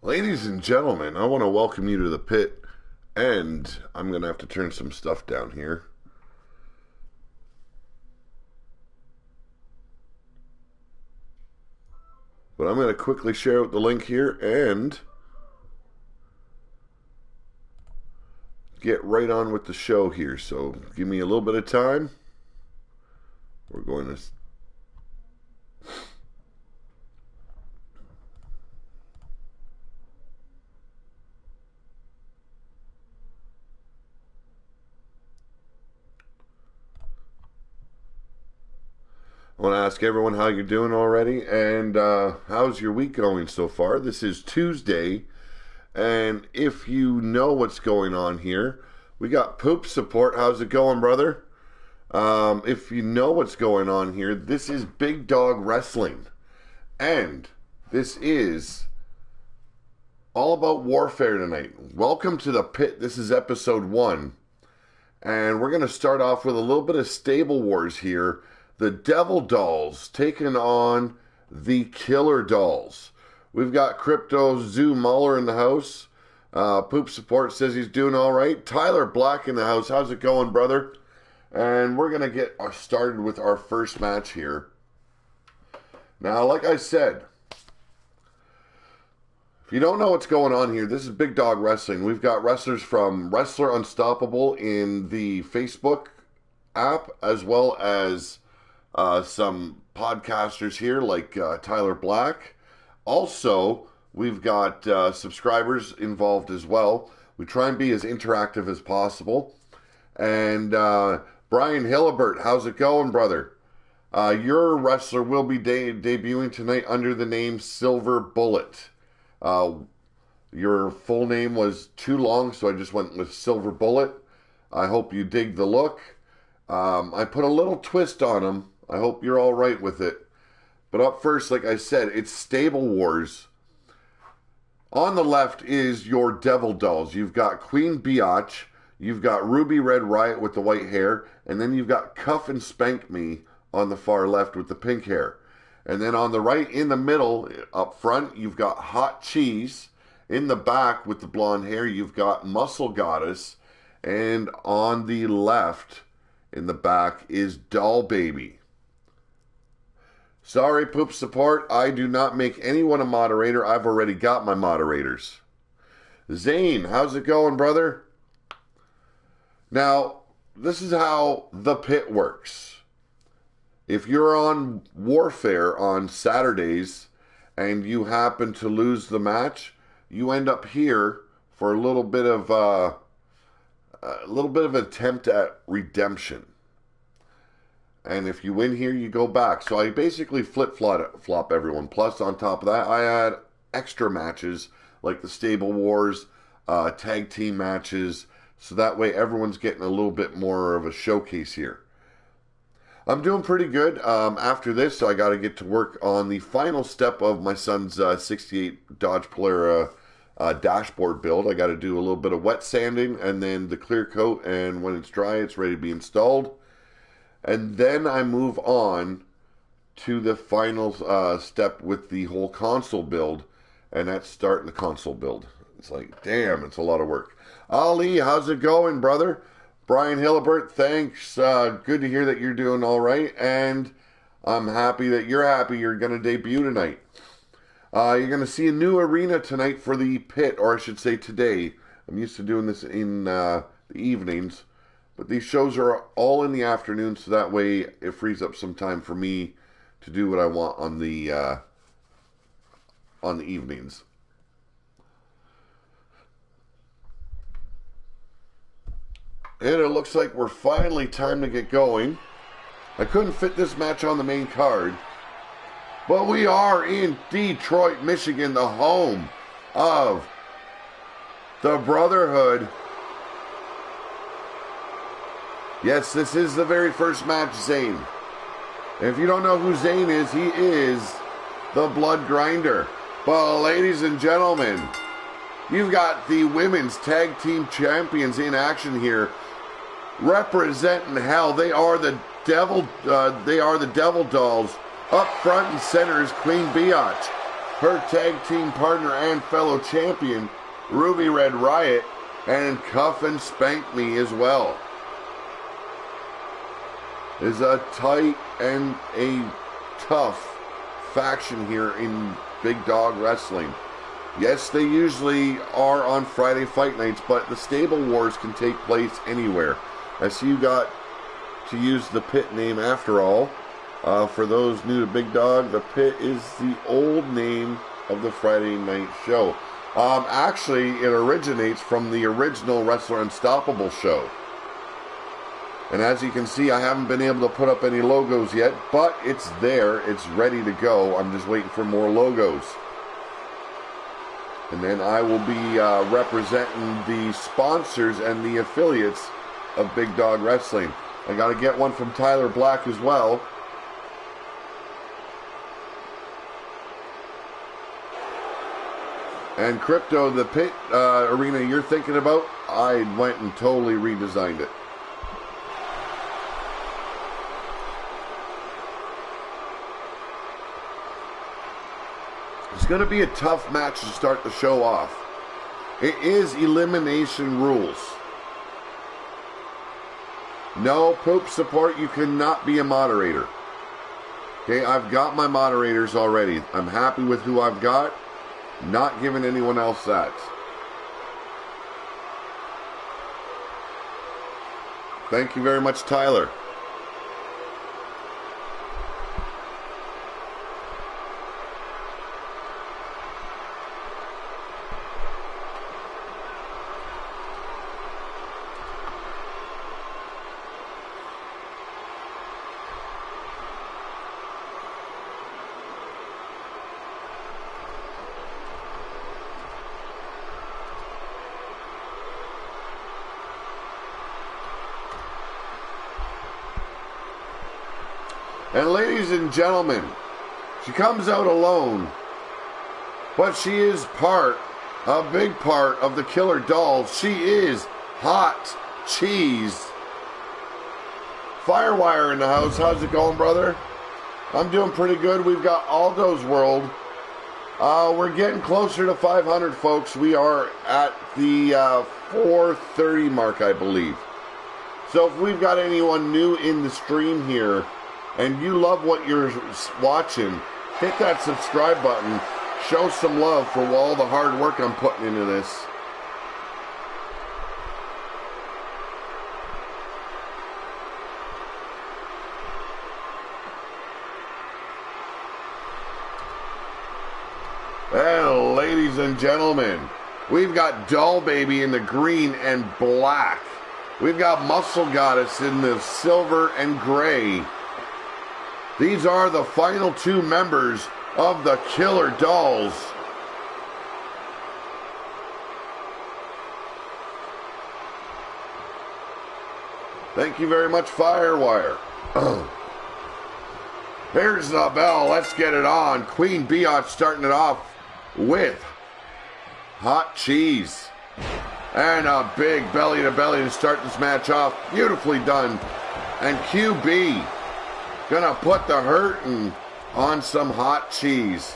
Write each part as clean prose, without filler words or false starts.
Ladies and gentlemen, I want to welcome you to the pit, and I'm going to have to turn some stuff down here. But I'm going to quickly share out the link here and get right on with the show here. So give me a little bit of time. We're going to... I want to ask everyone how you're doing already, and how's your week going so far? This is Tuesday, and if you know what's going on here, we got Poop Support. How's it going, brother? If you know what's going on here, this is Big Dawg Wrestling, and this is all about warfare tonight. Welcome to the pit. This is episode 1, and we're going to start off with a little bit of Stable Wars here. The Devil Dolls taking on the Killer Dolls. We've got Crypto Zoo Muller in the house. Poop Support says he's doing all right. Tyler Black in the house. How's it going, brother? And we're going to get started with our first match here. Now, like I said, if you don't know what's going on here, this is Big Dawg Wrestling. We've got wrestlers from Wrestler Unstoppable in the Facebook app, as well as some podcasters here like Tyler Black. Also, we've got subscribers involved as well. We try and be as interactive as possible. And Brian Hillibert, how's it going, brother? Your wrestler will be debuting tonight under the name Silver Bullet. Your full name was too long, so I just went with Silver Bullet. I hope you dig the look. I put a little twist on him. I hope you're all right with it. But up first, like I said, it's Stable Wars. On the left is your Devil Dolls. You've got Queen Biatch. You've got Ruby Red Riot with the white hair. And then you've got Cuff and Spank Me on the far left with the pink hair. And then on the right, in the middle, up front, you've got Hot Cheese. In the back with the blonde hair, you've got Muscle Goddess. And on the left, in the back, is Doll Baby. Sorry, Poop Support, I do not make anyone a moderator. I've already got my moderators. Zane, how's it going, brother? Now, this is how the pit works. If you're on Warfare on Saturdays and you happen to lose the match, you end up here for a little bit of attempt at redemption. And if you win here, you go back. So I basically flip-flop everyone. Plus, on top of that, I add extra matches like the Stable Wars, tag team matches. So that way, everyone's getting a little bit more of a showcase here. I'm doing pretty good. After this, I got to get to work on the final step of my son's 68 Dodge Polara dashboard build. I got to do a little bit of wet sanding and then the clear coat. And when it's dry, it's ready to be installed. And then I move on to the final step with the whole console build, and that's starting the console build. It's like, damn, it's a lot of work. Ali, how's it going, brother? Brian Hillibert, thanks. Good to hear that you're doing all right, and I'm happy that you're happy you're going to debut tonight. You're going to see a new arena tonight for the pit, or I should say today. I'm used to doing this in the evenings. But these shows are all in the afternoon, so that way it frees up some time for me to do what I want on the evenings. And it looks like we're finally time to get going. I couldn't fit this match on the main card, but we are in Detroit, Michigan, the home of the Brotherhood. Yes, this is the very first match, Zane. And if you don't know who Zane is, he is the Blood Grinder. But ladies and gentlemen, you've got the women's tag team champions in action here, representing hell. They are the Devil Dolls. Up front and center is Queen Biatch. her tag team partner and fellow champion, Ruby Red Riot, and Cuff and Spank Me as well. Is a tight and a tough faction here in Big Dawg Wrestling. Yes, they usually are on Friday fight nights, but the Stable Wars can take place anywhere. I see you got to use the Pit name after all. For those new to Big Dawg, the Pit is the old name of the Friday night show. Actually, it originates from the original Wrestler Unstoppable show. And as you can see, I haven't been able to put up any logos yet, but it's there. It's ready to go. I'm just waiting for more logos. And then I will be representing the sponsors and the affiliates of Big Dawg Wrestling. I got to get one from Tyler Black as well. And Crypto, the Pit arena you're thinking about, I went and totally redesigned it. It's going to be a tough match to start the show off. It is elimination rules. No poop support, you cannot be a moderator. Okay, I've got my moderators already. I'm happy with who I've got. Not giving anyone else that. Thank you very much, Tyler. And ladies and gentlemen, she comes out alone, but she is a big part of the Killer Dolls. She is Hot Cheese. Firewire in the house. How's it going, brother? I'm doing pretty good. We've got Aldo's World. We're getting closer to 500, folks. We are at the 430 mark, I believe. So if we've got anyone new in the stream here, and you love what you're watching, hit that subscribe button. Show some love for all the hard work I'm putting into this. Well, ladies and gentlemen, we've got Doll Baby in the green and black. We've got Muscle Goddess in the silver and gray. These are the final two members of the Killer Dolls. Thank you very much, Firewire. Here's the bell. Let's get it on. Queen Biatch starting it off with Hot Cheese. And a big belly-to-belly to start this match off. Beautifully done. And QB gonna put the hurtin' on some Hot Cheese.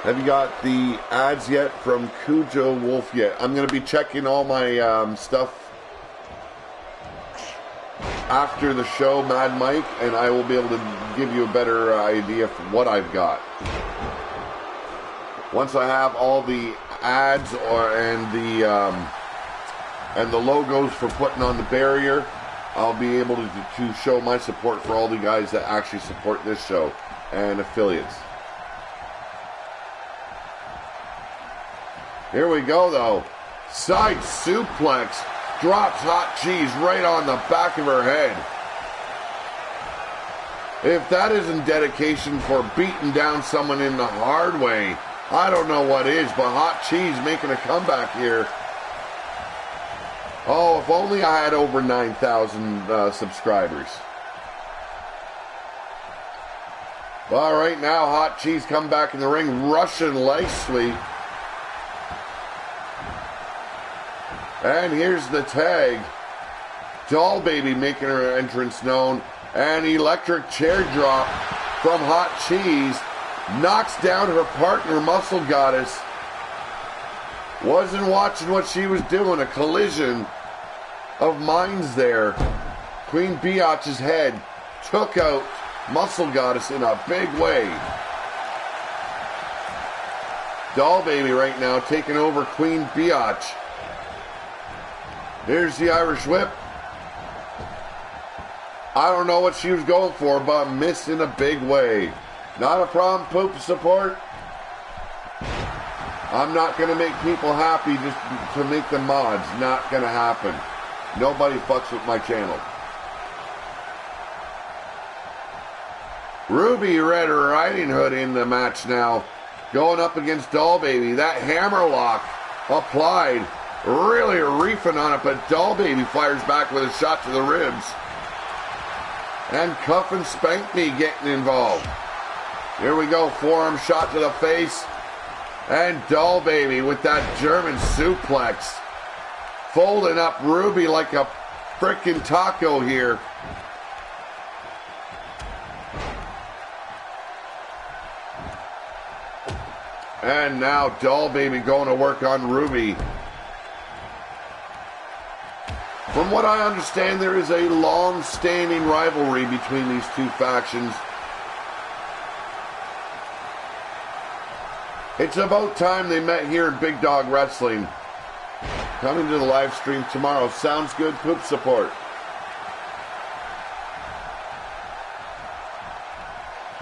Have you got the ads yet from Cujo Wolf yet? I'm gonna be checking all my stuff after the show, Mad Mike, and I will be able to give you a better idea of what I've got. Once I have all the ads and the logos for putting on the barrier, I'll be able to show my support for all the guys that actually support this show and affiliates. Here we go, though. Side suplex. Drops Hot Cheese right on the back of her head. If that isn't dedication for beating down someone in the hard way, I don't know what is, but Hot Cheese making a comeback here. Oh, if only I had over 9,000 subscribers. All right, now Hot Cheese come back in the ring. Russian leg sweep. And here's the tag. Doll Baby making her entrance known. And electric chair drop from Hot Cheese. Knocks down her partner, Muscle Goddess. Wasn't watching what she was doing. A collision of minds there. Queen Biatch's head took out Muscle Goddess in a big way. Doll Baby right now taking over Queen Biatch. Here's the Irish Whip. I don't know what she was going for, but missed in a big way. Not a problem, Poop Support. I'm not going to make people happy just to make them mods. Not going to happen. Nobody fucks with my channel. Ruby Red Riding Hood in the match now. Going up against Doll Baby. That hammerlock applied. Really reefing on it, but Doll Baby fires back with a shot to the ribs. And Cuff and Spank Me getting involved. Here we go. Forearm shot to the face. And Doll Baby with that German suplex. Folding up Ruby like a frickin' taco here. And now Doll Baby going to work on Ruby. From what I understand, there is a long-standing rivalry between these two factions. It's about time they met here in Big Dawg Wrestling. Coming to the live stream tomorrow. Sounds good, Poop Support.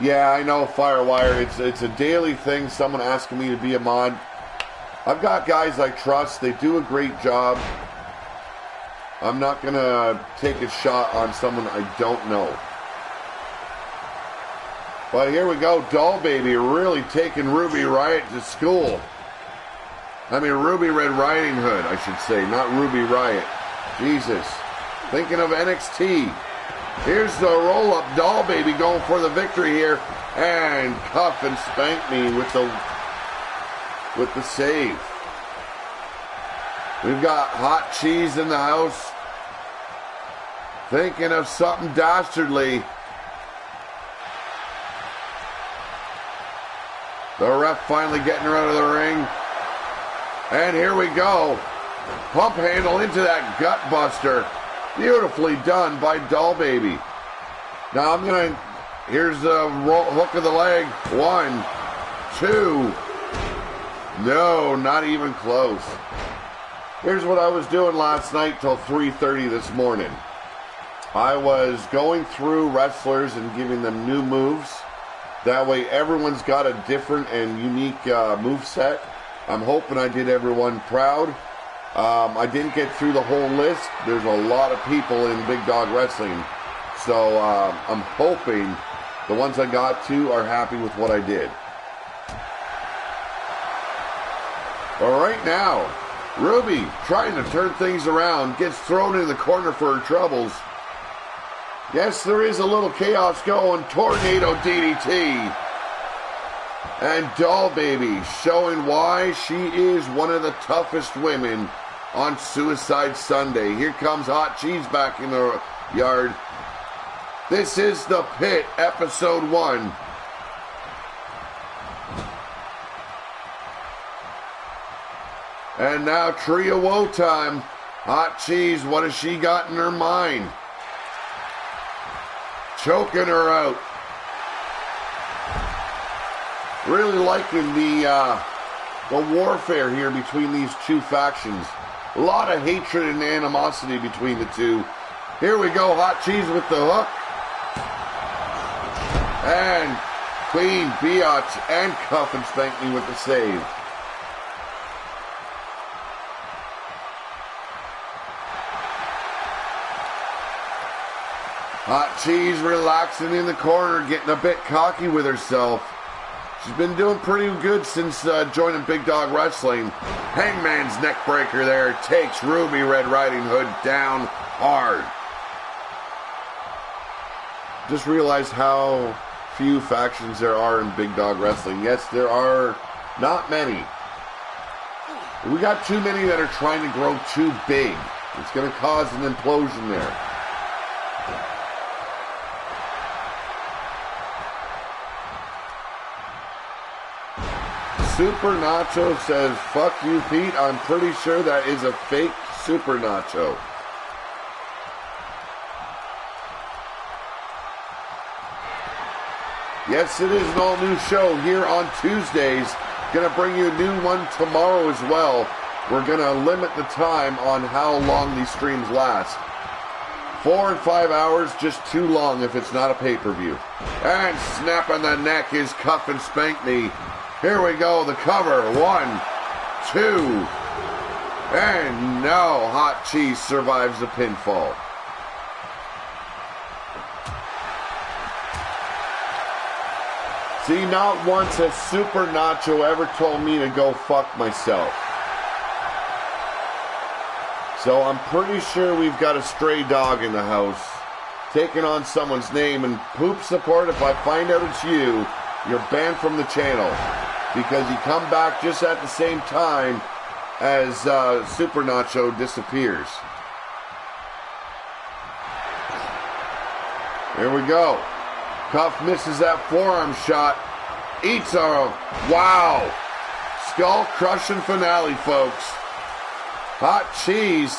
Yeah, I know, Firewire. It's a daily thing. Someone asking me to be a mod. I've got guys I trust. They do a great job. I'm not going to take a shot on someone I don't know. But here we go. Doll Baby really taking Ruby Riot to school. I mean, Ruby Red Riding Hood, I should say. Not Ruby Riot. Jesus. Thinking of NXT. Here's the roll-up. Doll Baby going for the victory here. And Cuff and Spank Me with the save. We've got Hot Cheese in the house. Thinking of something dastardly. The ref finally getting her out of the ring. And here we go. Pump handle into that gut buster. Beautifully done by Doll Baby. Now I'm going to... Here's the hook of the leg. 1, 2. No, not even close. Here's what I was doing last night till 3:30 this morning. I was going through wrestlers and giving them new moves. That way everyone's got a different and unique move set. I'm hoping I did everyone proud. I didn't get through the whole list. There's a lot of people in Big Dawg Wrestling. So I'm hoping the ones I got to are happy with what I did. But right now, Ruby trying to turn things around, gets thrown in the corner for her troubles. Yes, there is a little chaos going. Tornado DDT. And Doll Baby showing why she is one of the toughest women on Suicide Sunday. Here comes Hot Cheese back in the yard. This is The Pit, Episode 1. And now Tree of Woe time. Hot Cheese, what has she got in her mind? Choking her out. Really liking the warfare here between these two factions. A lot of hatred and animosity between the two. Here we go, Hot Cheese with the hook. And Queen Biatch and Cuff and Spank Me with the save. Hot Cheese relaxing in the corner, getting a bit cocky with herself. She's been doing pretty good since joining Big Dawg Wrestling. Hangman's neck breaker there takes Ruby Red Riding Hood down hard. Just realized how few factions there are in Big Dawg Wrestling. Yes, there are not many. We got too many that are trying to grow too big. It's going to cause an implosion there. Super Nacho says, fuck you, Pete. I'm pretty sure that is a fake Super Nacho. Yes, it is an all-new show here on Tuesdays. Gonna bring you a new one tomorrow as well. We're gonna limit the time on how long these streams last. 4 and 5 hours, just too long if it's not a pay-per-view. And snapping the neck is Cuff and Spank Me. Here we go, the cover. 1, 2, and no. Hot Cheese survives the pinfall. See, not once has Super Nacho ever told me to go fuck myself. So I'm pretty sure we've got a stray dog in the house, taking on someone's name, and poop support, if I find out it's you, you're banned from the channel. Because you come back just at the same time as Super Nacho disappears. Here we go. Cuff misses that forearm shot. Eats a wow. Skull-crushing finale, folks. Hot Cheese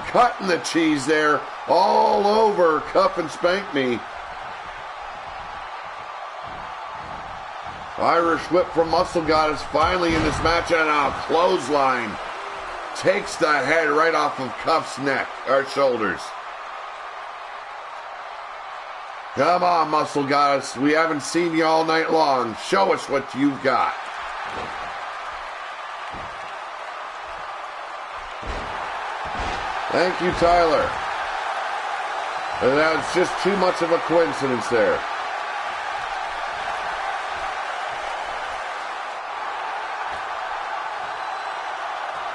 cutting the cheese there all over Cuff and Spank Me. Irish whip from Muscle Goddess finally in this match, and a clothesline takes the head right off of Cuff's neck, or shoulders. Come on, Muscle Goddess. We haven't seen you all night long. Show us what you've got. Thank you, Tyler. And that's just too much of a coincidence there.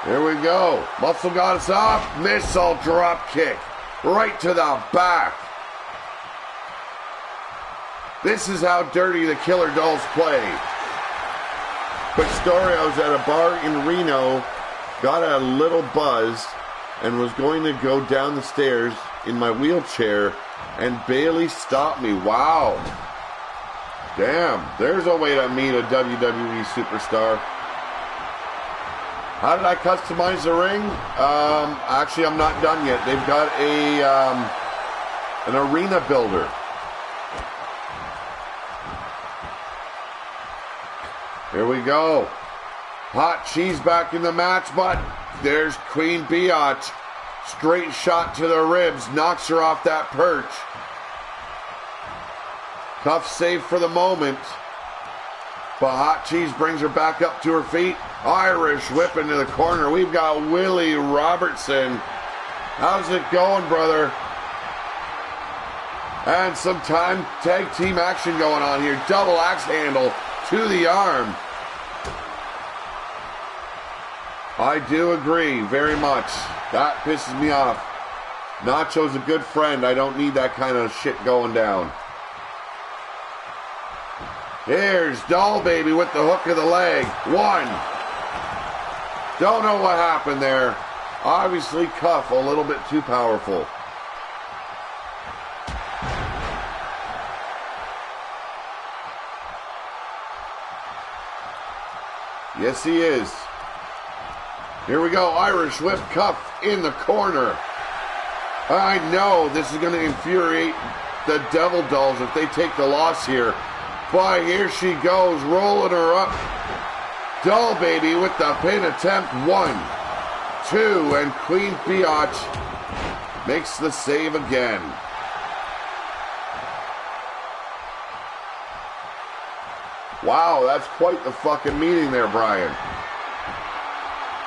Here we go. Muscle Goddess off. Missile drop kick. Right to the back. This is how dirty the Killer Dolls play. Quick story, I was at a bar in Reno, got a little buzzed, and was going to go down the stairs in my wheelchair, and Bailey stopped me. Wow. Damn, there's a way to meet a WWE superstar. How did I customize the ring? Actually, I'm not done yet. They've got an arena builder. Here we go. Hot Cheese back in the match, but there's Queen Biatch. Straight shot to the ribs, knocks her off that perch. Cuff safe for the moment, but Hot Cheese brings her back up to her feet. Irish whip into the corner. We've got Willie Robertson. How's it going, brother? And some tag team action going on here. Double axe handle to the arm. I do agree very much. That pisses me off. Nacho's a good friend. I don't need that kind of shit going down. Here's Doll Baby with the hook of the leg. 1. Don't know what happened there. Obviously Cuff a little bit too powerful. Yes, he is. Here we go. Irish whip, Cuff in the corner. I know this is going to infuriate the Devil Dolls if they take the loss here. But here she goes, rolling her up. Doll Baby with the pin attempt. 1, 2, and Queen Biatch makes the save again. Wow, that's quite the fucking meeting there, Brian.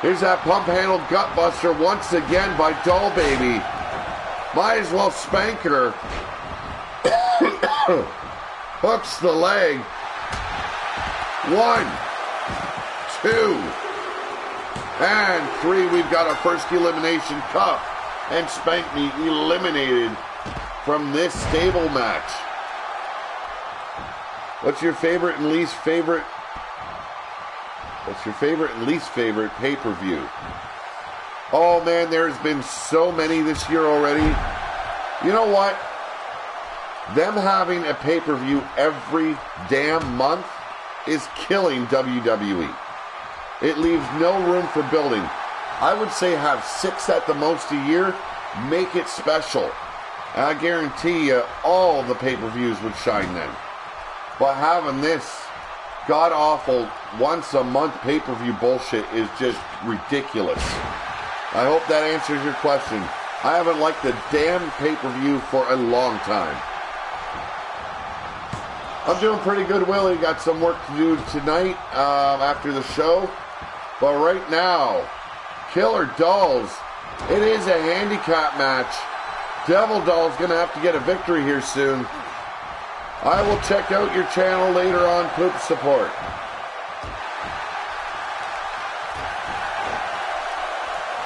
Here's that pump handle gutbuster once again by Doll Baby. Might as well spank her. Hooks the leg. 1, 2, and 3. We've got our first elimination. Cuff and Spank Me eliminated from this stable match. What's your favorite and least favorite? What's your favorite and least favorite pay-per-view? Oh man, there's been so many this year already. You know what? Them having a pay-per-view every damn month is killing WWE. It leaves no room for building. I would say have 6 at the most a year. Make it special. I guarantee you all the pay-per-views would shine then. But having this god-awful once-a-month pay-per-view bullshit is just ridiculous. I hope that answers your question. I haven't liked the damn pay-per-view for a long time. I'm doing pretty good, Willie. Got some work to do tonight after the show. But right now, Killer Dolls. It is a handicap match. Devil Doll's going to have to get a victory here soon. I will check out your channel later on, Poop Support.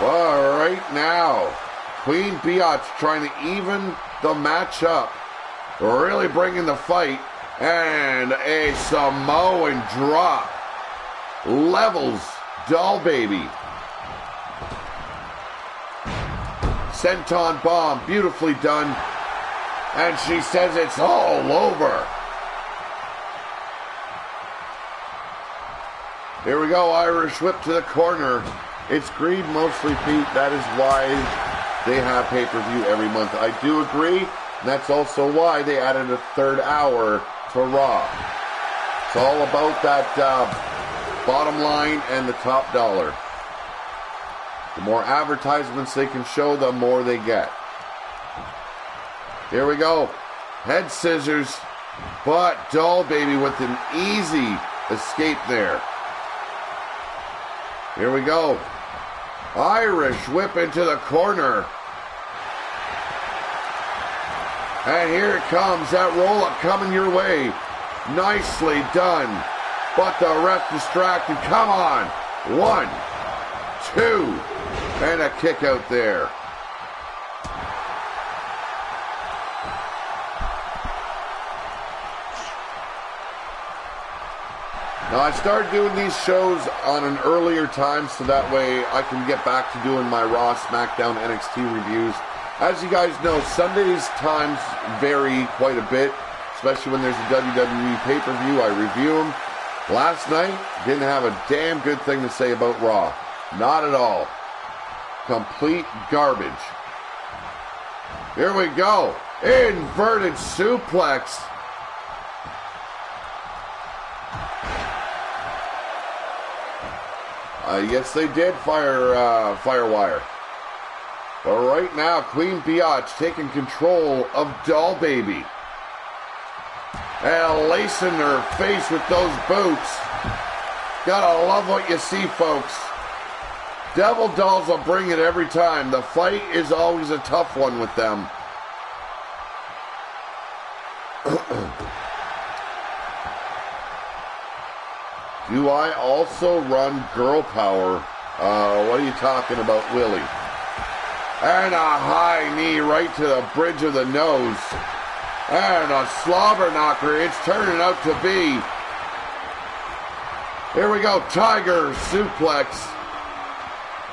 Well, right now, Queen Biatch trying to even the match up. Really bringing the fight. And a Samoan drop. Levels Doll Baby. Senton Bomb, beautifully done. And she says it's all over. Here we go, Irish whip to the corner. It's greed mostly, Pete. That is why they have pay-per-view every month. I do agree. And that's also why they added a 3rd hour to Raw. It's all about that bottom line and the top dollar. The more advertisements they can show, the more they get. Here we go. Head scissors, but Doll Baby with an easy escape there. Here we go. Irish whip into the corner. And here it comes, that roll-up coming your way. Nicely done. But the ref distracted. Come on. 1, 2. And a kick out there. Now I started doing these shows on an earlier time so that way I can get back to doing my Raw SmackDown NXT reviews. As you guys know, Sundays times vary quite a bit, especially when there's a WWE pay-per-view. I review them. Last night, didn't have a damn good thing to say about Raw. Not at all. Complete garbage. Here we go. Inverted suplex. Yes, they did Firewire. But right now, Queen Biatch taking control of Doll Baby. And lacing her face with those boots. Gotta love what you see, folks. Devil Dolls will bring it every time. The fight is always a tough one with them. Do I also run Girl Power? What are you talking about, Willie? And a high knee right to the bridge of the nose. And a slobber knocker. It's turning out to be. Here we go. Tiger suplex.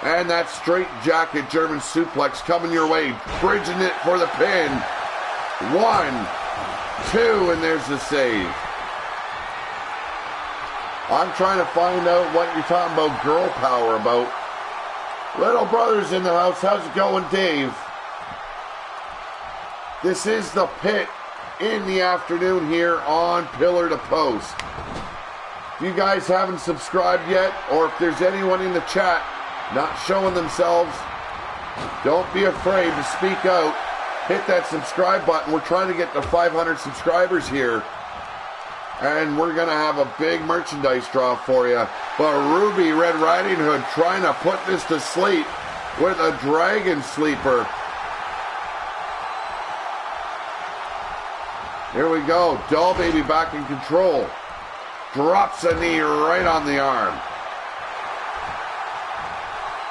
And that straight jacket German suplex coming your way. Bridging it for the pin. 1, 2, and there's the save. I'm trying to find out what you're talking about Girl Power about. Little brother's in the house. How's it going, Dave? This is the Pit in the afternoon here on Pillar to Post. If you guys haven't subscribed yet, or if there's anyone in the chat not showing themselves, don't be afraid to speak out. Hit that subscribe button. We're trying to get to 500 subscribers here. And we're going to have a big merchandise draw for you. But Ruby Red Riding Hood trying to put this to sleep with a Dragon Sleeper. Here we go. Doll Baby back in control. Drops a knee right on the arm.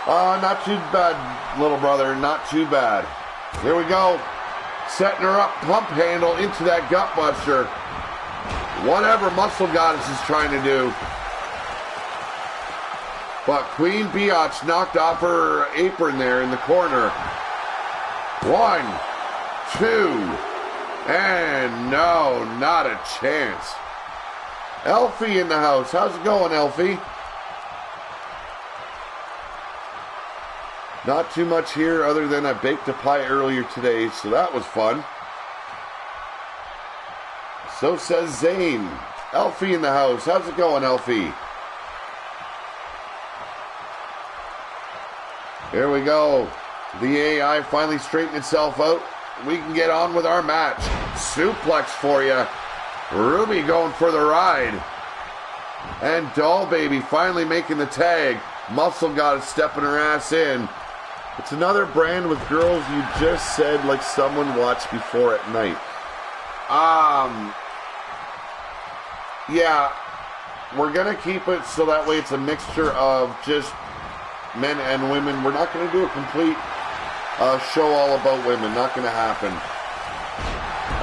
Not too bad, little brother. Not too bad. Here we go. Setting her up. Pump handle into that gut buster. Whatever Muscle Goddess is trying to do. But Queen Biatch knocked off her apron there in the corner. 1, 2, and no, not a chance. Elfie in the house. How's it going, Elfie? Not too much here other than I baked a pie earlier today, so that was fun. So says Zane. Elfie in the house. How's it going, Elfie? Here we go. The AI finally straightened itself out. We can get on with our match. Suplex for you. Ruby going for the ride. And Doll Baby finally making the tag. Muscle got it stepping her ass in. It's another brand with girls you just said like someone watched before at night. Yeah, we're going to keep it so that way it's a mixture of just men and women. We're not going to do a complete show all about women. Not going to happen.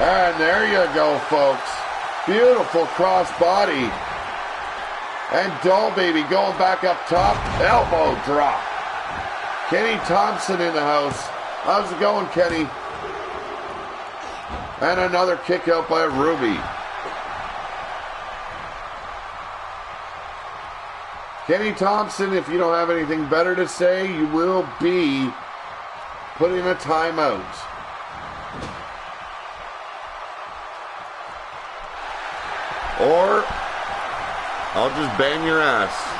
And there you go, folks. Beautiful cross body. And Doll Baby going back up top. Elbow drop. Kenny Thompson in the house. How's it going, Kenny? And another kick out by Ruby. Kenny Thompson, if you don't have anything better to say, you will be put in a timeout. Or I'll just ban your ass.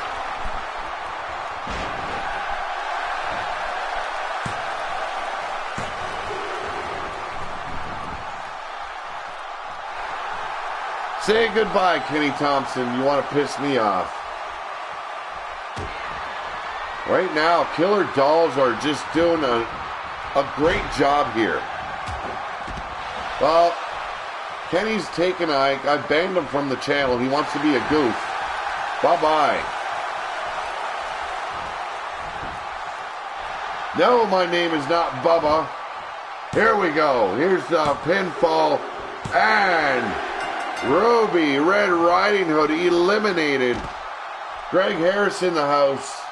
Say goodbye, Kenny Thompson. You want to piss me off. Right now, Killer Dolls are just doing a great job here. Well, Kenny's taken I banned him from the channel. He wants to be a goof. Bye-bye. No, my name is not Bubba. Here we go. Here's the pinfall. And Ruby Red Riding Hood eliminated. Greg Harris in the house.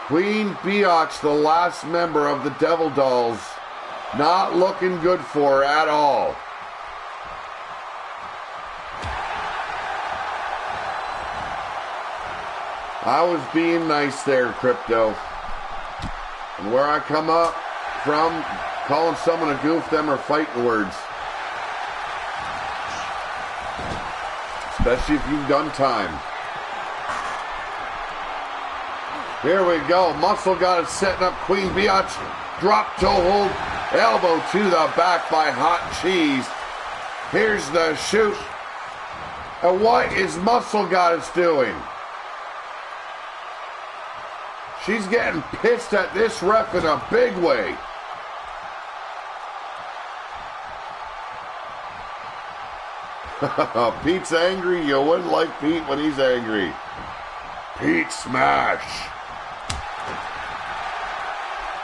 Queen Biatch, the last member of the Devil Dolls, not looking good for her at all. I was being nice there, Crypto. And where I come up from, calling someone a goof, them are fighting words. Especially if you've done time. Here we go. Muscle got it setting up Queen Biatch. Drop toe hold. Elbow to the back by Hot Cheese. Here's the shoot. And what is Muscle Goddess doing? She's getting pissed at this ref in a big way. Pete's angry. You wouldn't like Pete when he's angry. Pete smash.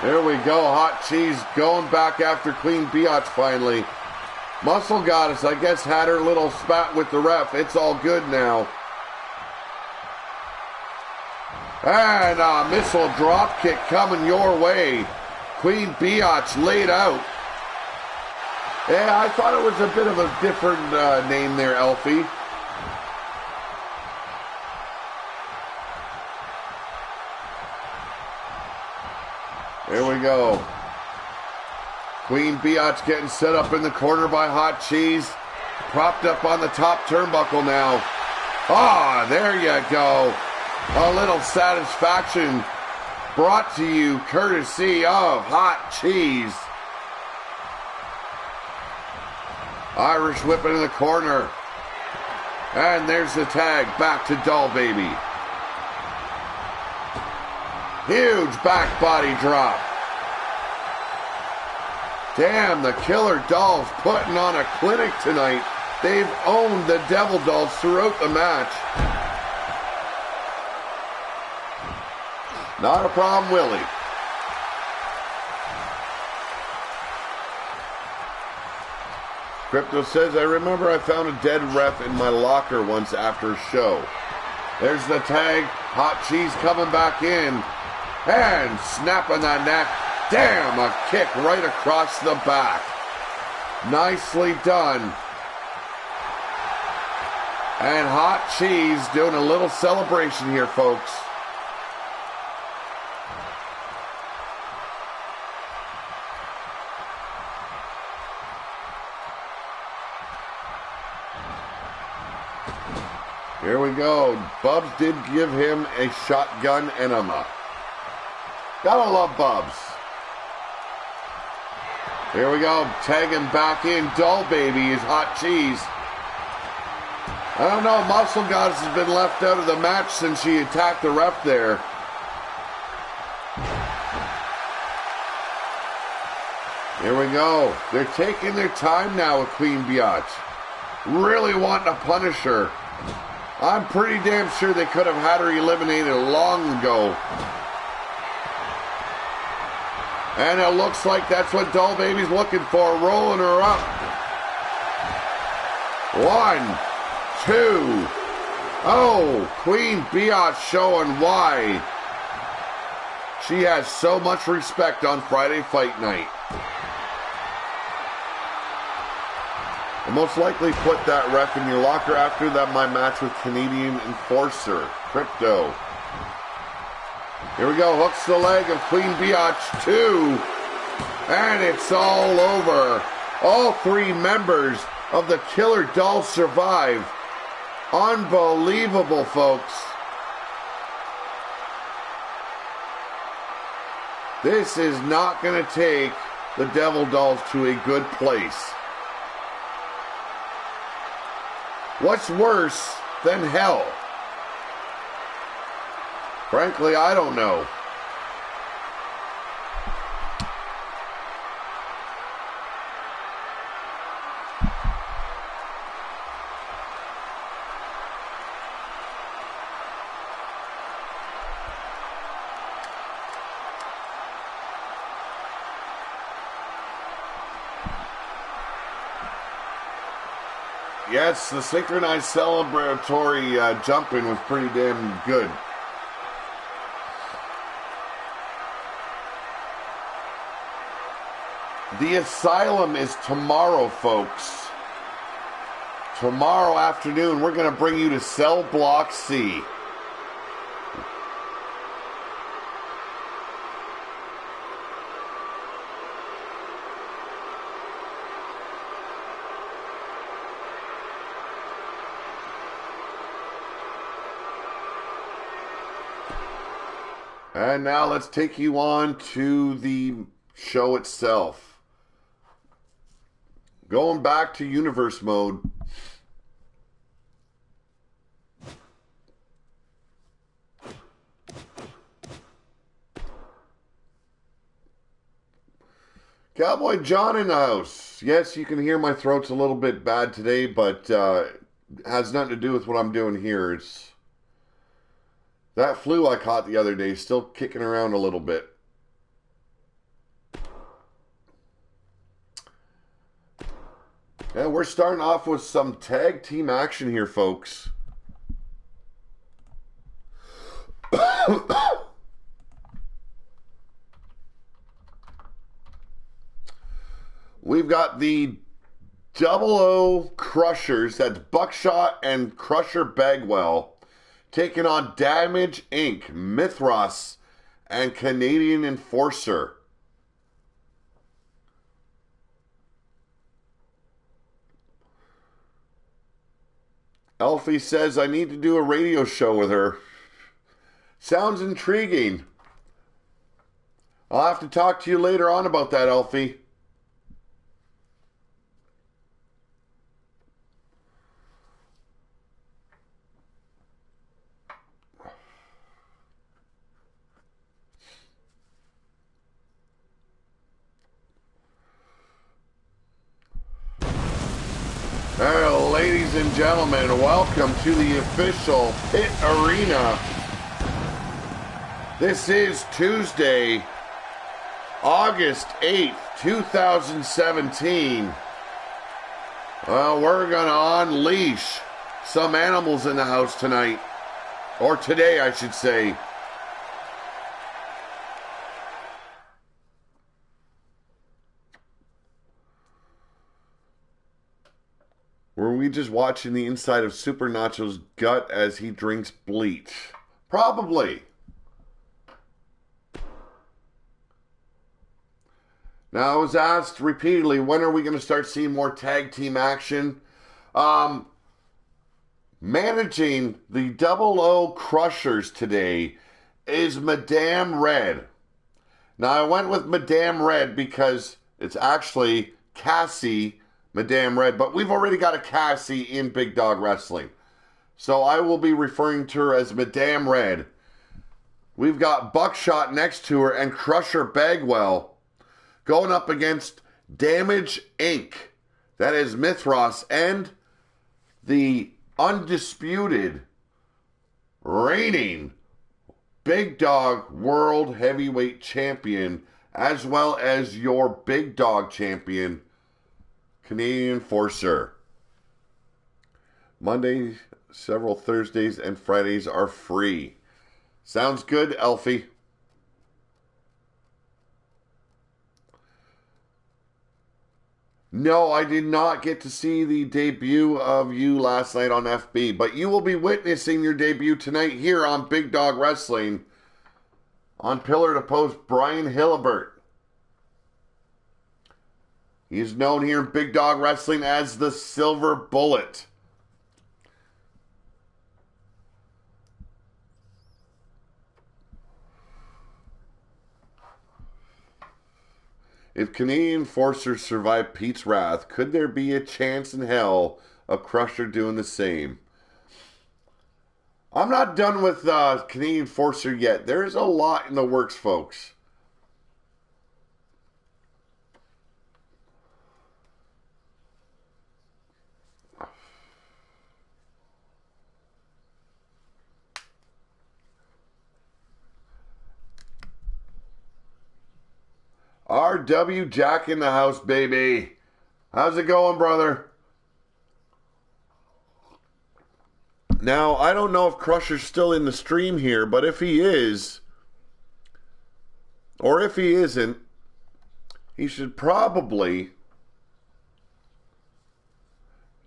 There we go. Hot Cheese going back after Queen Biatch finally. Muscle Goddess, I guess, had her little spat with the ref. It's all good now. And a missile drop kick coming your way. Queen Biatch laid out. Yeah, I thought it was a bit of a different name there, Elfie. Here we go. Queen Biatch getting set up in the corner by Hot Cheese. Propped up on the top turnbuckle now. Ah, there you go. A little satisfaction brought to you courtesy of Hot Cheese. Irish whipping in the corner. And there's the tag back to Doll Baby. Huge back body drop. Damn, the Killer Dolls putting on a clinic tonight. They've owned the Devil Dolls throughout the match. Not a problem, Willie. Crypto says, I remember I found a dead ref in my locker once after a show. There's the tag. Hot Cheese coming back in. And snapping that neck. Damn, a kick right across the back. Nicely done. And Hot Cheese doing a little celebration here, folks. Here we go. Bubs did give him a shotgun enema. Gotta love Bubs. Here we go. Tagging back in. Doll Baby is Hot Cheese. I don't know. Muscle Goddess has been left out of the match since she attacked the ref there. Here we go. They're taking their time now with Queen Biatch. Really wanting to punish her. I'm pretty damn sure they could have had her eliminated long ago. And it looks like that's what Doll Baby's looking for, rolling her up. 1, 2. Oh, Queen Biatch showing why she has so much respect on Friday Fight Night. I'll most likely put that ref in your locker after that my match with Canadian Enforcer, Crypto. Here we go, hooks the leg of Queen Biatch 2. And it's all over. All 3 members of the Killer Dolls survive. Unbelievable, folks. This is not going to take the Devil Dolls to a good place. What's worse than hell? Frankly, I don't know. Yes, the synchronized celebratory jumping was pretty damn good. The Asylum is tomorrow, folks. Tomorrow afternoon, we're going to bring you to Cell Block C. And now let's take you on to the show itself. Going back to universe mode. Cowboy John in the house. Yes, you can hear my throat's a little bit bad today, but it has nothing to do with what I'm doing here. It's that flu I caught the other day, still kicking around a little bit. And we're starting off with some tag team action here, folks. We've got the Double O Crushers, that's Buckshot and Crusher Bagwell, taking on Damage Inc., Mithras, and Canadian Enforcer. Elfie says, I need to do a radio show with her. Sounds intriguing. I'll have to talk to you later on about that, Elfie. Ladies and gentlemen, welcome to the official Pit Arena. This is Tuesday, August 8th, 2017. Well, we're going to unleash some animals in the house tonight. Or today, I should say. Were we just watching the inside of Super Nacho's gut as he drinks bleach? Probably. Now, I was asked repeatedly, when are we going to start seeing more tag team action? Managing the Double O Crushers today is Madame Red. Now, I went with Madame Red because it's actually Cassie Madame Red, but we've already got a Cassie in Big Dawg Wrestling. So I will be referring to her as Madame Red. We've got Buckshot next to her and Crusher Bagwell going up against Damage Inc. That is Mithras and the undisputed, reigning Big Dawg World Heavyweight Champion, as well as your Big Dawg Champion, Canadian Enforcer. Monday, several Thursdays, and Fridays are free. Sounds good, Elfie? No, I did not get to see the debut of you last night on FB, but you will be witnessing your debut tonight here on Big Dawg Wrestling on Pillar to Post Brian Hillibert. He is known here in Big Dawg Wrestling as the Silver Bullet. If Canadian Enforcers survive Pete's wrath, could there be a chance in hell of Crusher doing the same? I'm not done with Canadian Enforcer yet. There's a lot in the works, folks. RW Jack in the house, baby. How's it going, brother? Now, I don't know if Crusher's still in the stream here, but if he is, or if he isn't, he should probably...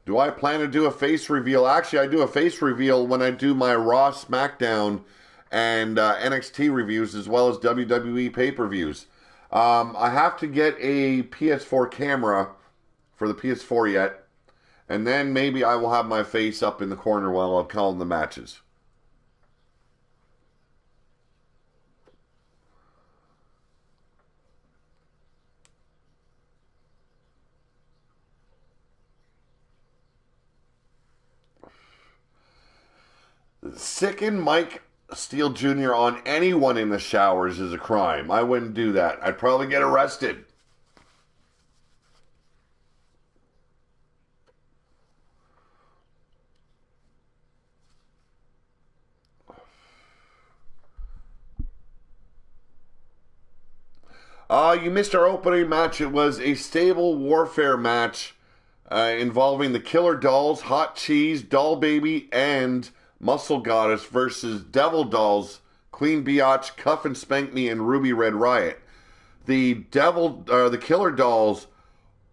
Do I plan to do a face reveal? Actually, I do a face reveal when I do my Raw, SmackDown, and NXT reviews, as well as WWE pay-per-views. I have to get a PS4 camera for the PS4 yet, and then maybe I will have my face up in the corner while I'm calling the matches. Sicking Mike Steele Jr. on anyone in the showers is a crime. I wouldn't do that. I'd probably get arrested. You missed our opening match. It was a stable warfare match involving the Killer Dolls, Hot Cheese, Doll Baby, and Muscle Goddess versus Devil Dolls, Queen Biatch, Cuff and Spank Me, and Ruby Red Riot. The Killer Dolls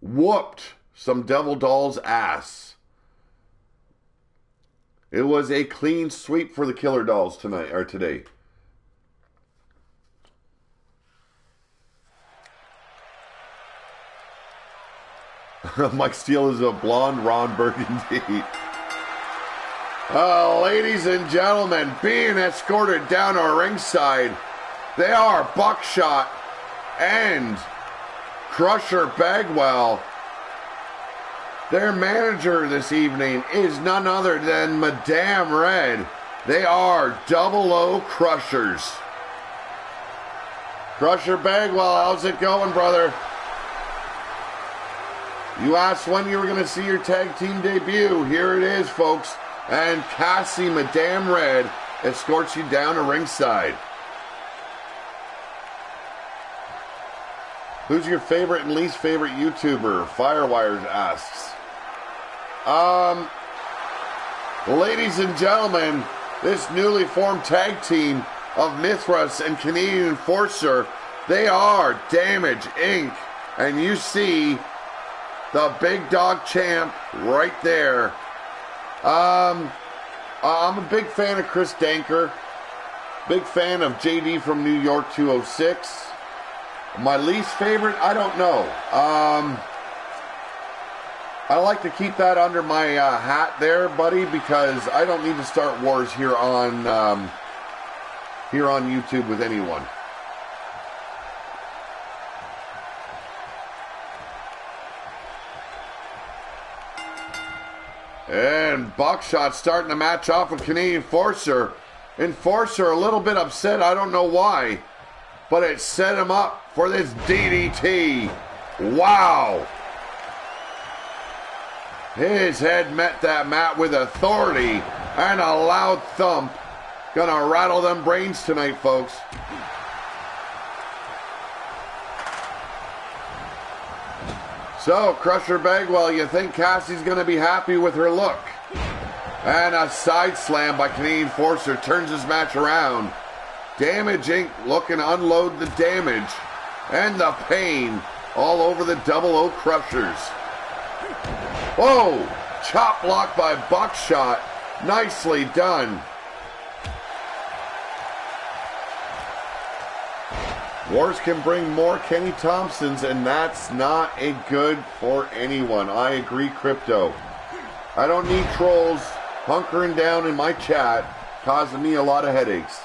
whooped some Devil Dolls' ass. It was a clean sweep for the Killer Dolls today. Mike Steele is a blonde Ron Burgundy. Ladies and gentlemen, being escorted down our ringside, they are Buckshot and Crusher Bagwell. Their manager this evening is none other than Madame Red. They are Double O Crushers. Crusher Bagwell, how's it going, brother? You asked when you were going to see your tag team debut. Here it is, folks. And Cassie, Madame Red, escorts you down to ringside. Who's your favorite and least favorite YouTuber? Firewires asks. Ladies and gentlemen, this newly formed tag team of Mithras and Canadian Enforcer, they are Damage Inc. And you see The big dog champ right there. I'm a big fan of Chris Danker. Big fan of JD from New York 206. My least favorite, I don't know. I like to keep that under my hat there, buddy, because I don't need to start wars here on YouTube with anyone. And Buckshot starting the match off with Canadian Enforcer. Enforcer a little bit upset, I don't know why, but it set him up for this DDT. Wow. His head met that mat with authority and a loud thump. Gonna rattle them brains tonight, folks. So, Crusher Bagwell, you think Cassie's gonna be happy with her look? And a side slam by Canadian Enforcer turns this match around. Damage Inc. looking to unload the damage and the pain all over the Double O Crushers. Whoa! Chop block by Buckshot. Nicely done. Wars can bring more Kenny Thompsons, and that's not a good for anyone. I agree, Crypto. I don't need trolls hunkering down in my chat, causing me a lot of headaches.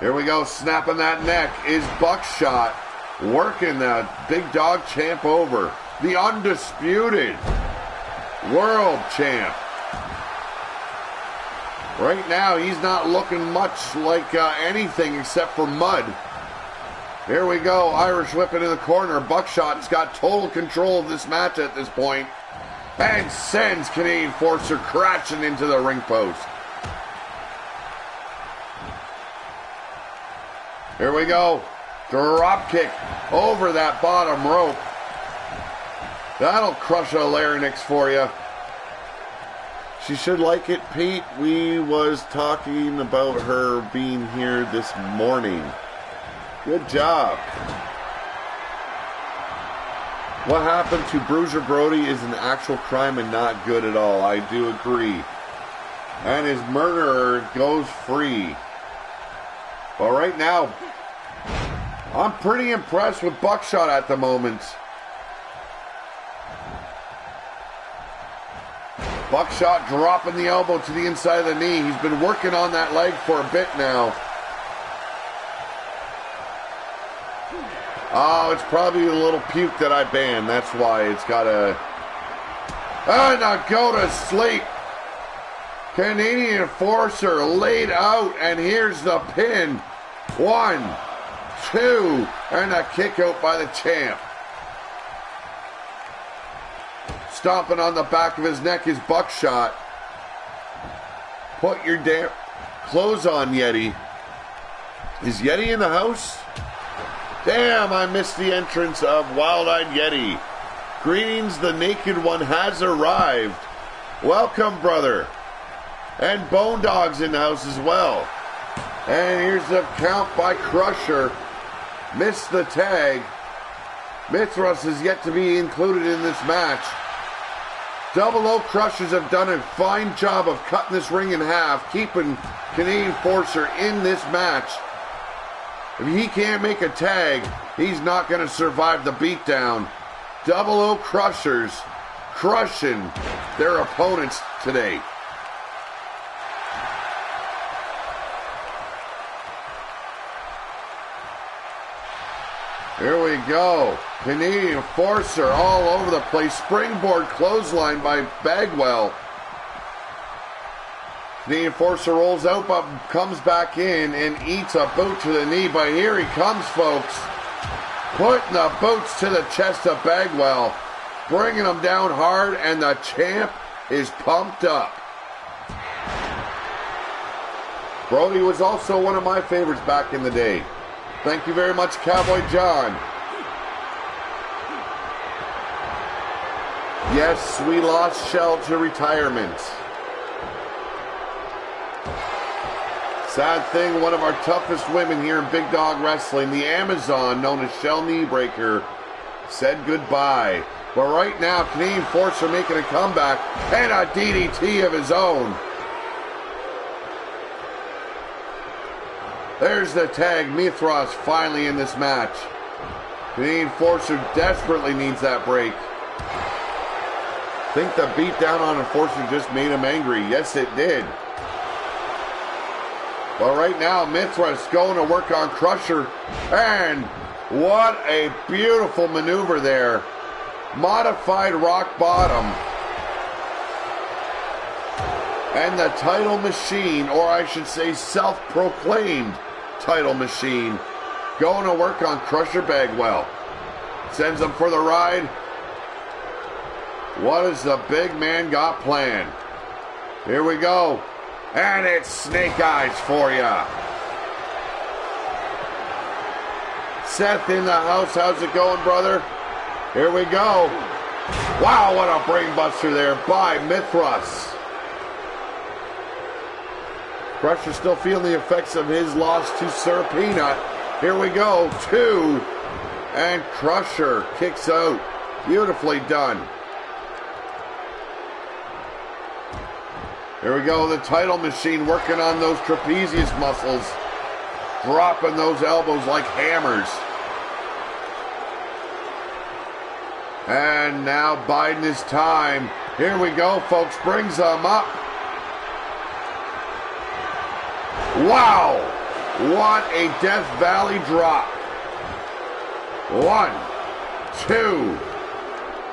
Here we go, snapping that neck is Buckshot, working the big dog champ over. The undisputed world champ. Right now, he's not looking much like anything except for mud. Here we go, Irish whip into the corner. Buckshot's got total control of this match at this point, and sends Canadian Enforcer crashing into the ring post. Here we go. Drop kick over that bottom rope. That'll crush a larynx for you. She should like it, Pete. We was talking about her being here this morning. Good job. What happened to Bruiser Brody is an actual crime and not good at all. I do agree. And his murderer goes free. But right now, I'm pretty impressed with Buckshot at the moment. Buckshot dropping the elbow to the inside of the knee. He's been working on that leg for a bit now. Oh, it's probably a little puke that I banned. That's why it's got a... And a go to sleep. Canadian Enforcer laid out, and here's the pin. 1, 2, and a kick out by the champ. Stomping on the back of his neck is Buckshot. Put your damn clothes on, Yeti. Is Yeti in the house? Damn, I missed the entrance of Wild-Eyed Yeti. Greetings, the Naked One has arrived. Welcome, brother. And Bone Dog's in the house as well. And here's the count by Crusher. Missed the tag. Mithras is yet to be included in this match. Double O Crushers have done a fine job of cutting this ring in half, keeping Canadian Enforcer in this match. If he can't make a tag, he's not going to survive the beatdown. Double O Crushers crushing their opponents today. Here we go. Canadian Enforcer all over the place. Springboard clothesline by Bagwell. Canadian Enforcer rolls out but comes back in and eats a boot to the knee. But here he comes, folks. Putting the boots to the chest of Bagwell. Bringing him down hard, and the champ is pumped up. Brody was also one of my favorites back in the day. Thank you very much, Cowboy John. Yes, we lost Shell to retirement. Sad thing, one of our toughest women here in Big Dog Wrestling, the Amazon, known as Shell Kneebreaker, said goodbye. But right now, Canadian Forcer making a comeback and a DDT of his own. There's the tag. Mithras finally in this match. Canadian Forcer desperately needs that break. I think the beat down on Enforcer just made him angry. Yes, it did. But right now, Mithras going to work on Crusher. And what a beautiful maneuver there. Modified rock bottom. And the title machine, or I should say self-proclaimed title machine, going to work on Crusher Bagwell. Sends him for the ride. What has the big man got planned? Here we go. And it's Snake Eyes for ya. Seth in the house. How's it going, brother? Here we go. Wow, what a brain buster there by Mithras. Crusher still feeling the effects of his loss to Sir Peanut. Here we go. 2. And Crusher kicks out. Beautifully done. Here we go, the title machine working on those trapezius muscles. Dropping those elbows like hammers. And now biding his time. Here we go, folks. Brings them up. Wow! What a Death Valley drop. 1, 2...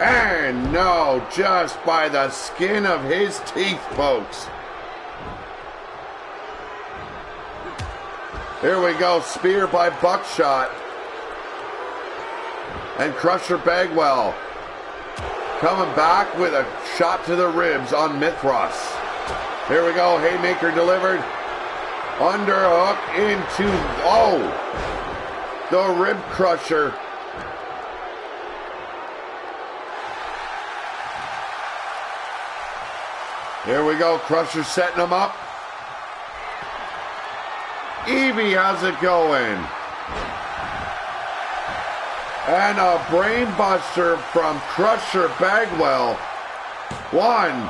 And no, just by the skin of his teeth, folks. Here we go, spear by Buckshot. And Crusher Bagwell coming back with a shot to the ribs on Mithras. Here we go, haymaker delivered. Underhook into, the rib crusher. Here we go, Crusher setting him up. Evie, how's it going? And a brain buster from Crusher Bagwell. 1,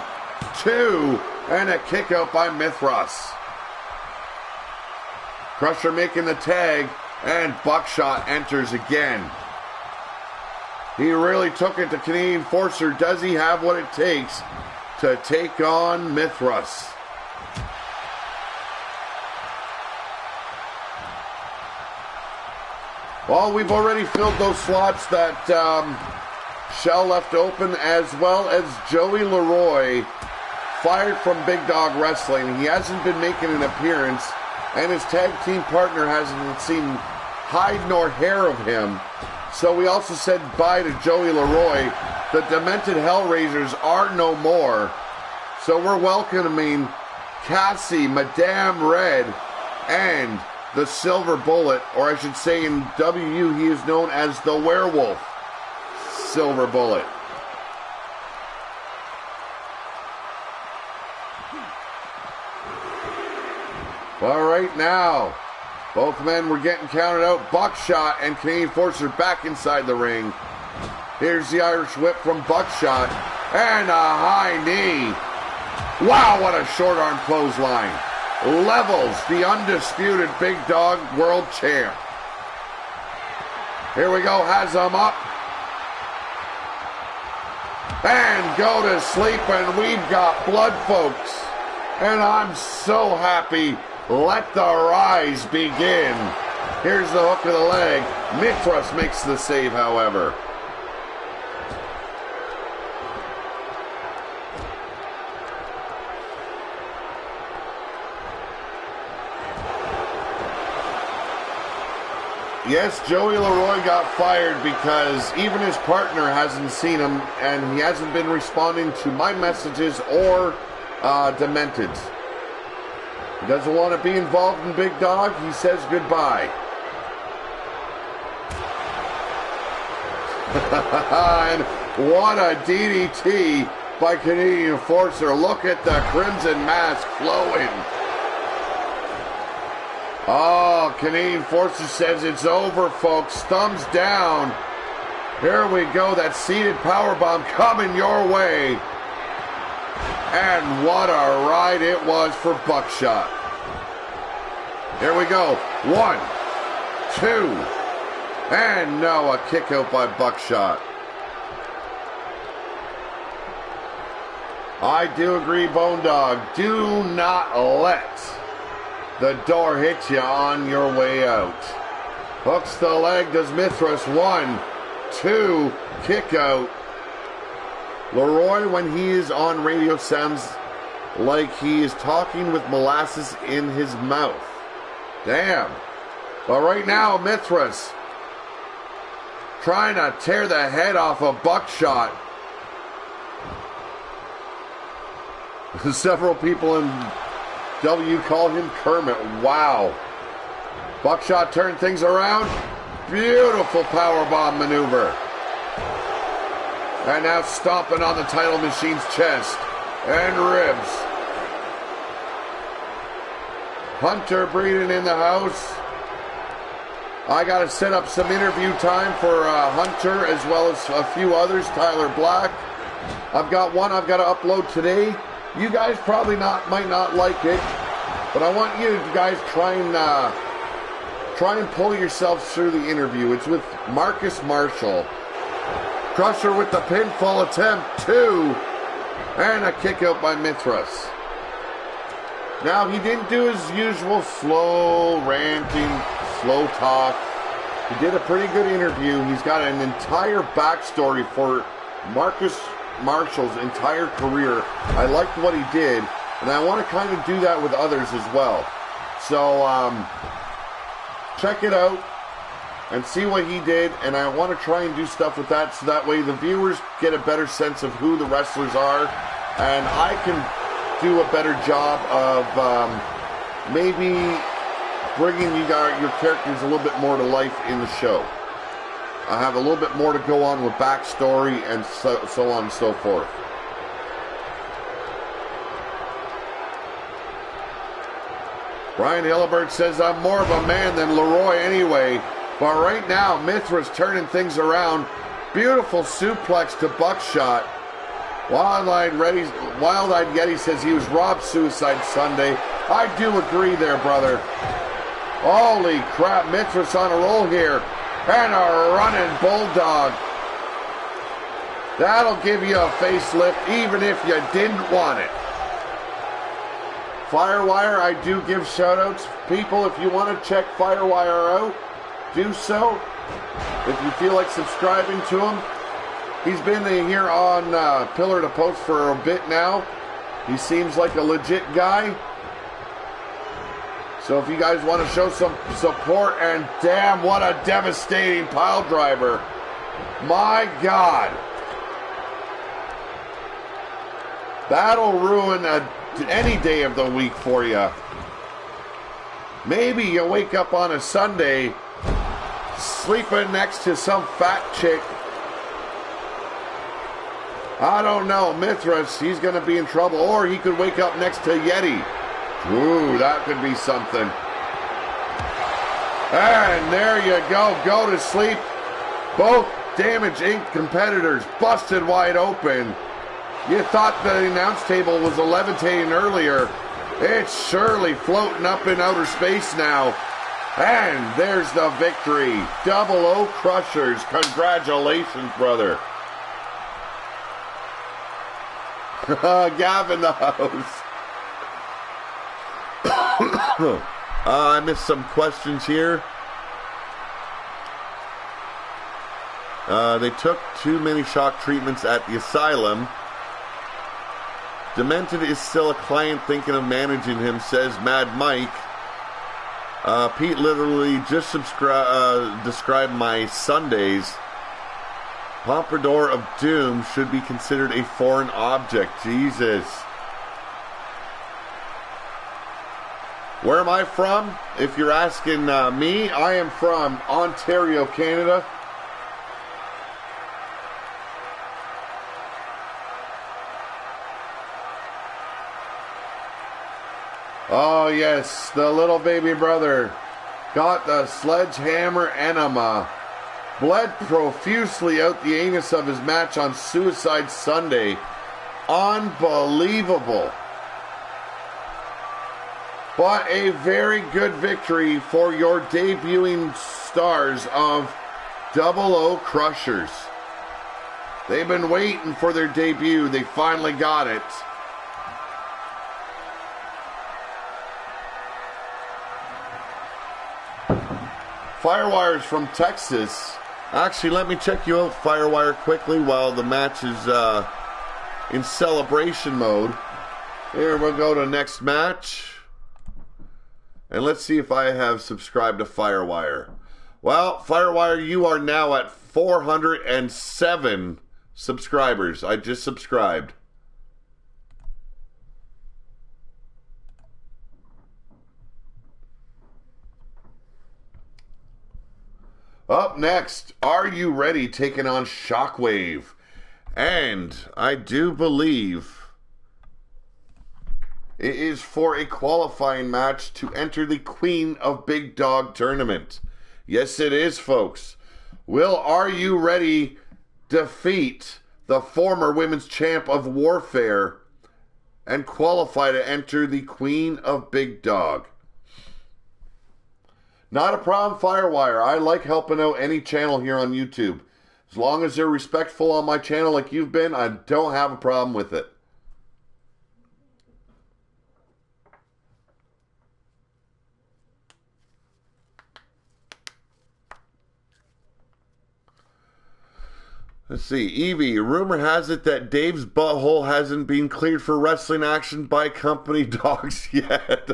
2, and a kick out by Mithras. Crusher making the tag, and Buckshot enters again. He really took it to Canadian Forcer. Does he have what it takes to take on Mithras? Well, we've already filled those slots that Shell left open, as well as Joey Leroy, fired from Big Dog Wrestling. He hasn't been making an appearance, and his tag team partner hasn't seen hide nor hair of him. So we also said bye to Joey Leroy. The Demented Hellraisers are no more. So we're welcoming Cassie, Madame Red, and the Silver Bullet, or I should say in WU he is known as the Werewolf Silver Bullet. All right, now both men were getting counted out. Buckshot and Canadian Forcer back inside the ring. Here's the Irish Whip from Buckshot. And a high knee. Wow, what a short arm clothesline. Levels the undisputed Big Dog World Champ. Here we go, has him up. And go to sleep, and we've got blood, folks. And I'm so happy. Let the rise begin. Here's the hook of the leg. Mithras makes the save, however. Yes, Joey Leroy got fired because even his partner hasn't seen him, and he hasn't been responding to my messages or Demented's. He doesn't want to be involved in Big Dog. He says goodbye. And what a DDT by Canadian Forcer. Look at the crimson mask flowing. Oh, Canadian Forces says it's over, folks. Thumbs down. Here we go. That seated powerbomb coming your way. And what a ride it was for Buckshot. Here we go. 1, 2, and no, a kick out by Buckshot. I do agree, Bone Dog. Do not let the door hit you on your way out. Hooks the leg, does Mithras. 1, 2, kick out. Leroy, when he is on radio, sounds like he is talking with molasses in his mouth. Damn. But right now, Mithras trying to tear the head off of Buckshot. Several people in W call him Kermit. Wow. Buckshot turned things around. Beautiful powerbomb maneuver. And now stomping on the title machine's chest and ribs. Hunter Breeden in the house. I got to set up some interview time for Hunter as well as a few others. Tyler Black. I've got one I've got to upload today. You guys probably might not like it, but I want you guys try and pull yourselves through the interview. It's with Marcus Marshall. Crusher with the pinfall attempt, 2, and a kick out by Mithras. Now, he didn't do his usual slow ranting, slow talk. He did a pretty good interview. He's got an entire backstory for Marcus Marshall's entire career. I liked what he did, and I want to kind of do that with others as well. So, check it out and see what he did, and I want to try and do stuff with that so that way the viewers get a better sense of who the wrestlers are, and I can do a better job of maybe bringing your characters a little bit more to life in the show. I have a little bit more to go on with backstory and so on and so forth. Brian Hillibert says, I'm more of a man than Leroy anyway. But right now, Mithra's turning things around. Beautiful suplex to Buckshot. Wild-Eyed Yeti says he was robbed Suicide Sunday. I do agree there, brother. Holy crap, Mithra's on a roll here. And a running Bulldog. That'll give you a facelift even if you didn't want it. Firewire, I do give shout-outs. People, if you want to check Firewire out, do so. If you feel like subscribing to him, he's been here on Pillar to Post for a bit now. He seems like a legit guy. So if you guys want to show some support, and damn, what a devastating pile driver. My God. That'll ruin any day of the week for you. Maybe you wake up on a Sunday sleeping next to some fat chick. I don't know. Mithras, he's going to be in trouble. Or he could wake up next to Yeti. Ooh, that could be something. And there you go. Go to sleep. Both Damage Inc. competitors busted wide open. You thought the announce table was levitating earlier. It's surely floating up in outer space now. And there's the victory. Double O Crushers. Congratulations, brother. Gav in the house. I missed some questions here. They took too many shock treatments at the asylum. Demented is still a client thinking of managing him, says Mad Mike. Pete literally just described my Sundays. Pompadour of Doom should be considered a foreign object. Jesus. Where am I from? If you're asking me, I am from Ontario, Canada. Oh, yes, the little baby brother got the sledgehammer enema. Bled profusely out the anus of his match on Suicide Sunday. Unbelievable. But a very good victory for your debuting stars of Double O Crushers. They've been waiting for their debut. They finally got it. Firewires from Texas. Actually, let me check you out, Firewire, quickly while the match is in celebration mode. Here, we'll go to next match. And let's see if I have subscribed to Firewire. Well, Firewire, you are now at 407 subscribers. I just subscribed. Up next, Are You Ready? Taking on Shockwave. And I do believe it is for a qualifying match to enter the Queen of Big Dog tournament. Yes, it is, folks. Will Are You Ready defeat the former women's champ of Warfare and qualify to enter the Queen of Big Dog? Not a problem, Firewire. I like helping out any channel here on YouTube. As long as they're respectful on my channel like you've been, I don't have a problem with it. Let's see. Evie, rumor has it that Dave's butthole hasn't been cleared for wrestling action by company dogs yet.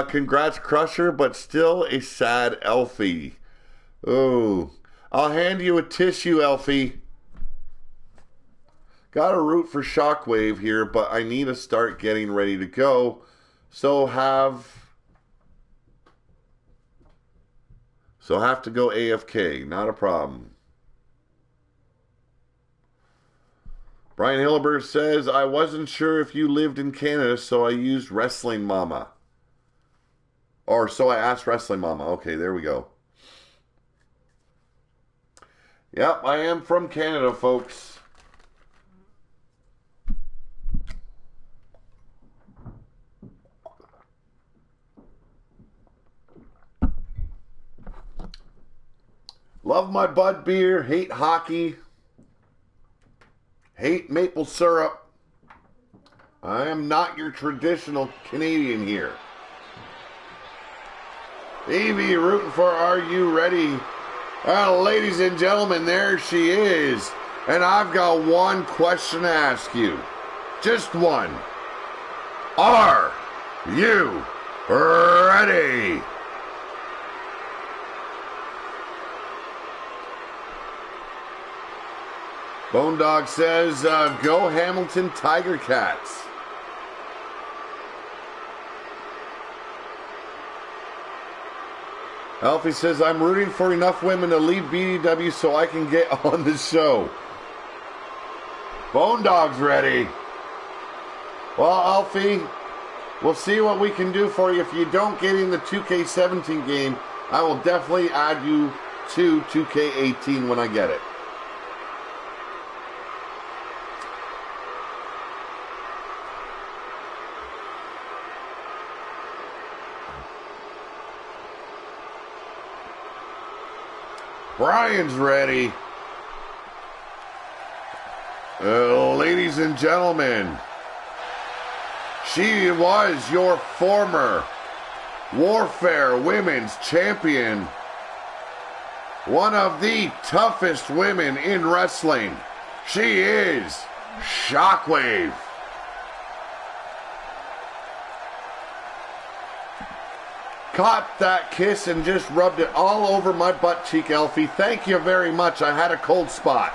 Congrats, Crusher, but still a sad Elfie. Oh, I'll hand you a tissue, Elfie. Got to root for Shockwave here, but I need to start getting ready to go. So have to go AFK. Not a problem. Brian Hilleberg says, I wasn't sure if you lived in Canada, so I used Wrestling Mama. Or so I asked Wrestling Mama. Okay, there we go. Yep, I am from Canada, folks. Love my Bud beer, hate hockey, hate maple syrup. I am not your traditional Canadian here. Evie rooting for Are You Ready? Well, ladies and gentlemen, there she is. And I've got one question to ask you. Just one. Are you ready? Bone Dog says, go Hamilton Tiger Cats. Alfie says, I'm rooting for enough women to leave BDW so I can get on the show. Bone Dog's ready. Well, Alfie, we'll see what we can do for you. If you don't get in the 2K17 game, I will definitely add you to 2K18 when I get it. Brian's ready. Ladies and gentlemen, she was your former Warfare Women's Champion. One of the toughest women in wrestling. She is Shockwave. Caught that kiss and just rubbed it all over my butt cheek, Elfie. Thank you very much. I had a cold spot.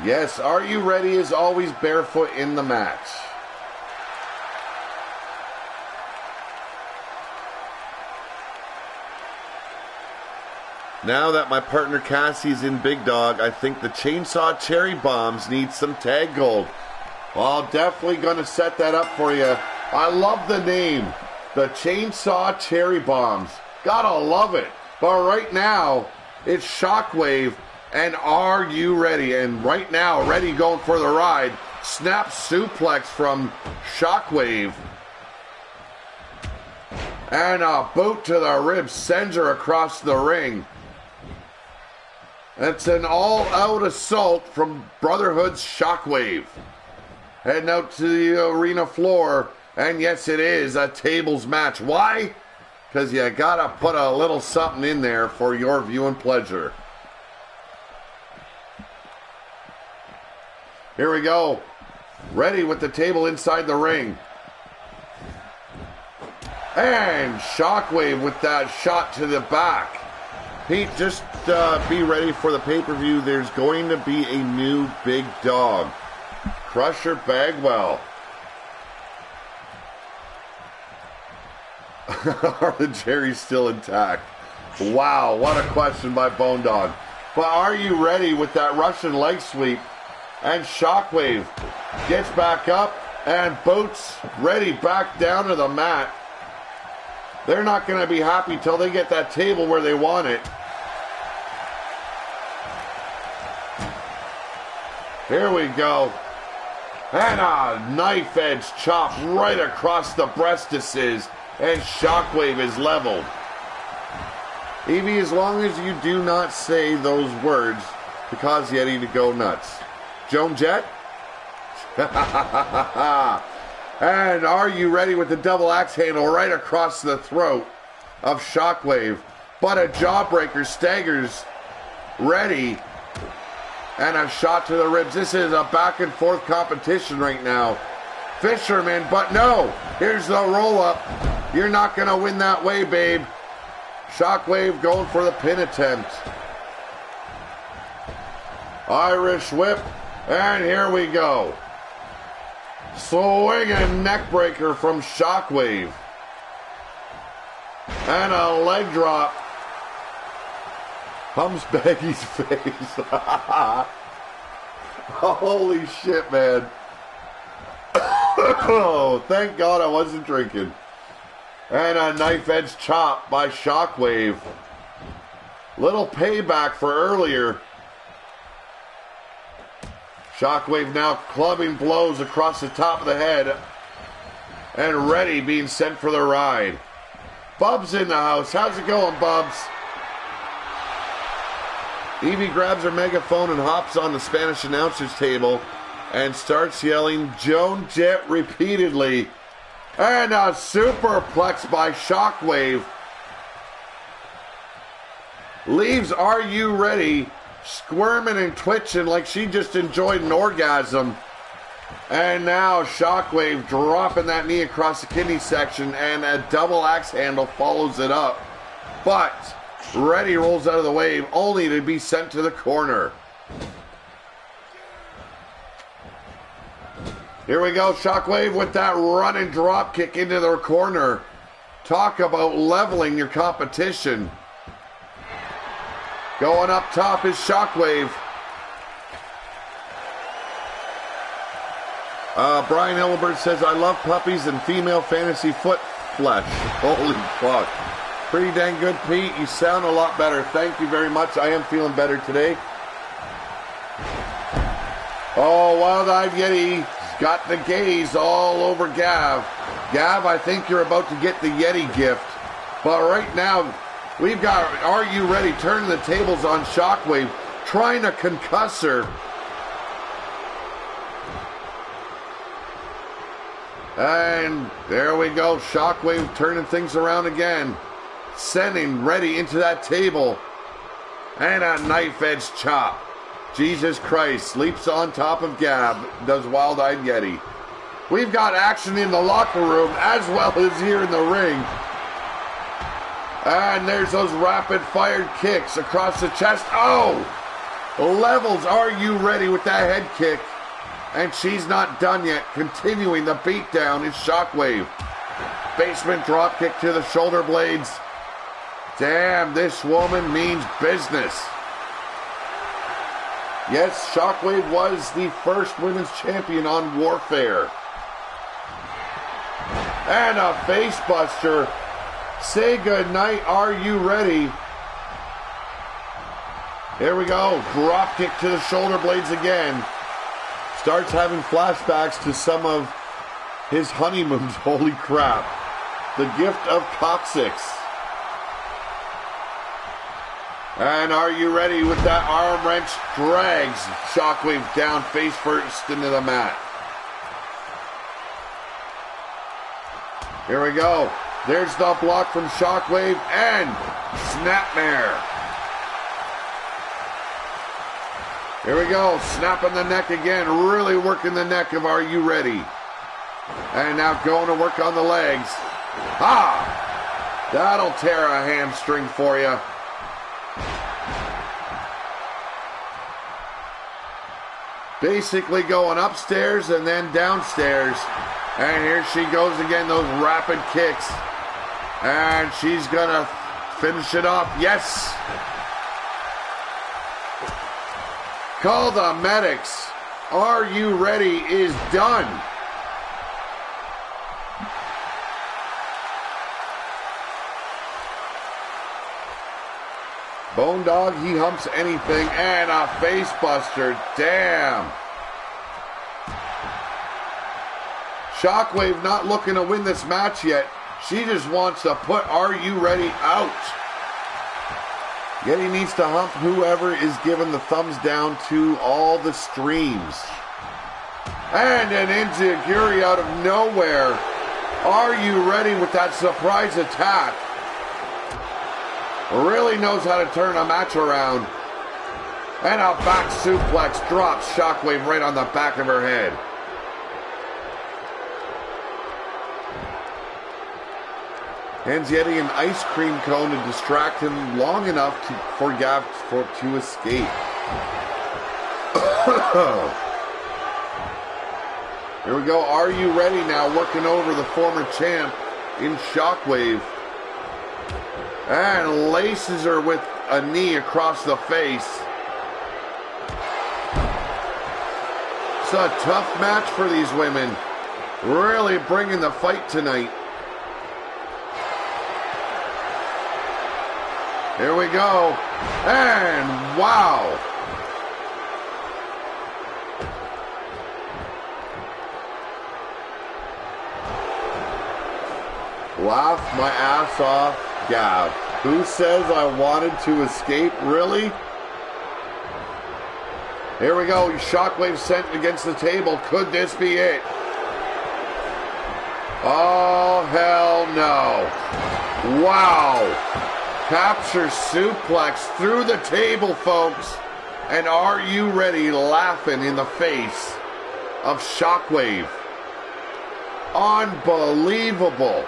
Yes, Are You Ready is always barefoot in the match. Now that my partner Cassie's in Big Dog, I think the Chainsaw Cherry Bombs need some tag gold. Well, definitely going to set that up for you. I love the name, the Chainsaw Cherry Bombs. Gotta love it. But right now, it's Shockwave and Are You Ready? And right now, Ready going for the ride. Snap suplex from Shockwave. And a boot to the ribs sends her across the ring. It's an all-out assault from Brotherhood's Shockwave. Heading out to the arena floor. And yes, it is a tables match. Why? Because you gotta put a little something in there for your viewing pleasure. Here we go. Ready with the table inside the ring. And Shockwave with that shot to the back. Pete, just be ready for the pay-per-view. There's going to be a new big dog. Crusher Bagwell. Are the Jerry's still intact? Wow, what a question by Bone Dog. But are you ready with that Russian leg sweep? And Shockwave gets back up and boots Ready back down to the mat. They're not going to be happy till they get that table where they want it. Here we go. And a knife edge chop right across the breastises. And Shockwave is leveled. Evie, as long as you do not say those words to cause Yeti to go nuts. Joan Jett? And Are You Ready with the double axe handle right across the throat of Shockwave. But a jawbreaker staggers Ready. And a shot to the ribs. This is a back and forth competition right now. Fisherman, but no. Here's the roll up. You're not going to win that way, babe. Shockwave going for the pin attempt. Irish whip. And here we go. Swinging neck breaker from Shockwave. And a leg drop. Hums Baggy's face. Holy shit, man. Oh, thank God I wasn't drinking. And a knife edge chop by Shockwave. Little payback for earlier. Shockwave now clubbing blows across the top of the head. And Ready being sent for the ride. Bub's in the house. How's it going, Bubs? Evie grabs her megaphone and hops on the Spanish announcer's table and starts yelling Joan Jett repeatedly. And a superplex by Shockwave. Leaves Are You Ready squirming and twitching like she just enjoyed an orgasm. And now Shockwave dropping that knee across the kidney section, and a double axe handle follows it up. But Ready rolls out of the way, only to be sent to the corner. Here we go, Shockwave with that running drop kick into the corner. Talk about leveling your competition. Going up top is Shockwave. Brian Hillibert says, I love puppies and female fantasy foot flesh. Holy fuck. Pretty dang good, Pete. You sound a lot better. Thank you very much. I am feeling better today. Oh, Wild-Eyed Yeti got the gaze all over Gav. Gav, I think you're about to get the Yeti gift. But right now, we've got Are You Ready turning the tables on Shockwave, trying to concuss her. And there we go, Shockwave turning things around again. Sending Ready into that table. And a knife edge chop. Jesus Christ, leaps on top of Gab, does Wild-Eyed Yeti. We've got action in the locker room as well as here in the ring. And there's those rapid-fired kicks across the chest. Oh! Levels Are You Ready with that head kick. And she's not done yet. Continuing the beatdown is Shockwave. Basement drop kick to the shoulder blades. Damn, this woman means business. Yes, Shockwave was the first women's champion on Warfare. And a facebuster. Say goodnight, are you ready? Here we go. Drop kick to the shoulder blades again. Starts having flashbacks to some of his honeymoons. Holy crap. The gift of coccyx. And are you ready with that arm wrench? Drags Shockwave down face first into the mat. Here we go. There's the block from Shockwave and snapmare. Here we go. Snapping the neck again. Really working the neck of Are You Ready? And now going to work on the legs. Ah! That'll tear a hamstring for you. Basically going upstairs and then downstairs. And here she goes again, those rapid kicks. And she's gonna finish it off. Yes! Call the medics. Are You Ready is done. Bone Dog, he humps anything, and a face buster. Damn. Shockwave not looking to win this match yet. She just wants to put Are You Ready out. Yet he needs to hump whoever is given the thumbs down to all the streams. And an enziguri out of nowhere. Are You Ready with that surprise attack? Really knows how to turn a match around. And a back suplex drops Shockwave right on the back of her head. Hands Yeti an ice cream cone to distract him long enough for Gav to escape. Here we go. Are You Ready now? Working over the former champ in Shockwave. And laces her with a knee across the face. It's a tough match for these women. Really bringing the fight tonight. Here we go. And wow. Laugh my ass off. Gav. Who says I wanted to escape? Really? Here we go. Shockwave sent against the table. Could this be it? Oh, hell no. Wow. Capture suplex through the table, folks. And Are You Ready laughing in the face of Shockwave. Unbelievable.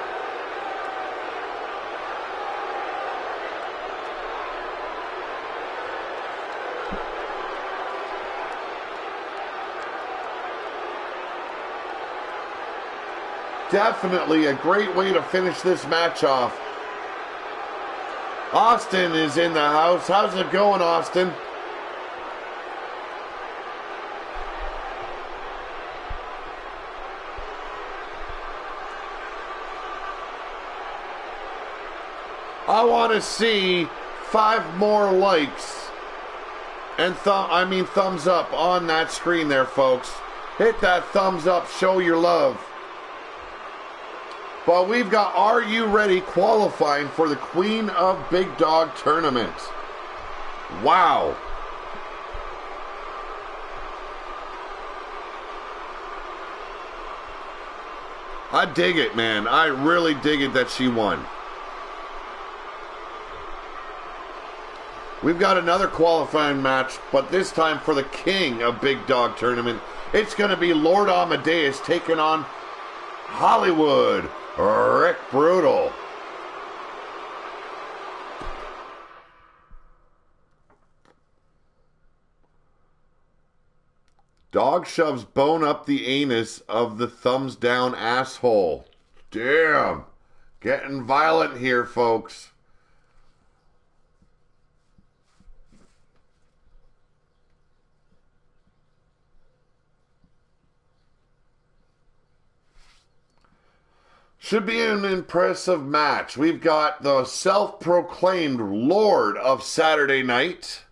Definitely a great way to finish this match off. Austin is in the house. How's it going, Austin? I want to see 5 more likes and thumbs up on that screen there, folks. Hit that thumbs up. Show your love. But we've got Are You Ready qualifying for the Queen of Big Dog tournament. Wow. I dig it, man. I really dig it that she won. We've got another qualifying match, but this time for the King of Big Dog tournament. It's going to be Lord Amadeus taking on Hollywood Rick Brutal. Dog shoves bone up the anus of the thumbs down asshole. Damn. Getting violent here, folks. Should be an impressive match. We've got the self-proclaimed Lord of Saturday Night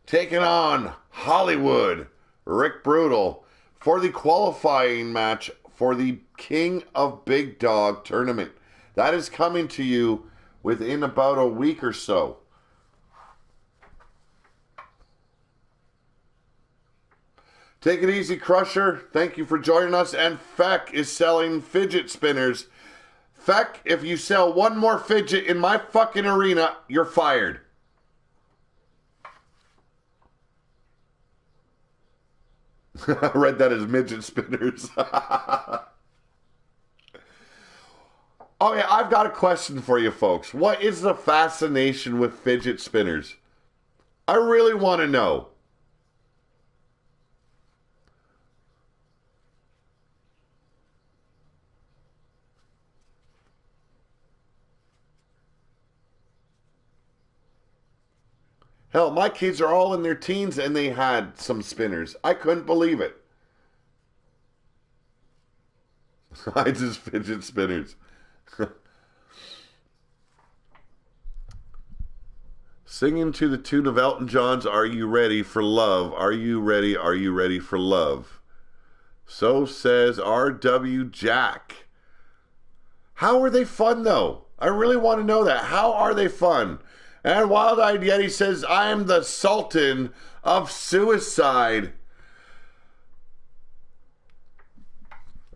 taking on Hollywood, Rick Brutal, for the qualifying match for the King of Big Dog tournament. That is coming to you within about a week or so. Take it easy, Crusher. Thank you for joining us. And Feck is selling fidget spinners. Feck, if you sell one more fidget in my fucking arena, you're fired. I read that as midget spinners. Oh yeah, I've got a question for you folks. What is the fascination with fidget spinners? I really want to know. Hell, my kids are all in their teens and they had some spinners. I couldn't believe it. I just fidget spinners. Singing to the tune of Elton John's Are You Ready for Love? Are you ready for love? So says R.W. Jack. How are they fun though? I really want to know that. How are they fun? And Wild Eyed Yeti says, I am the Sultan of Suicide.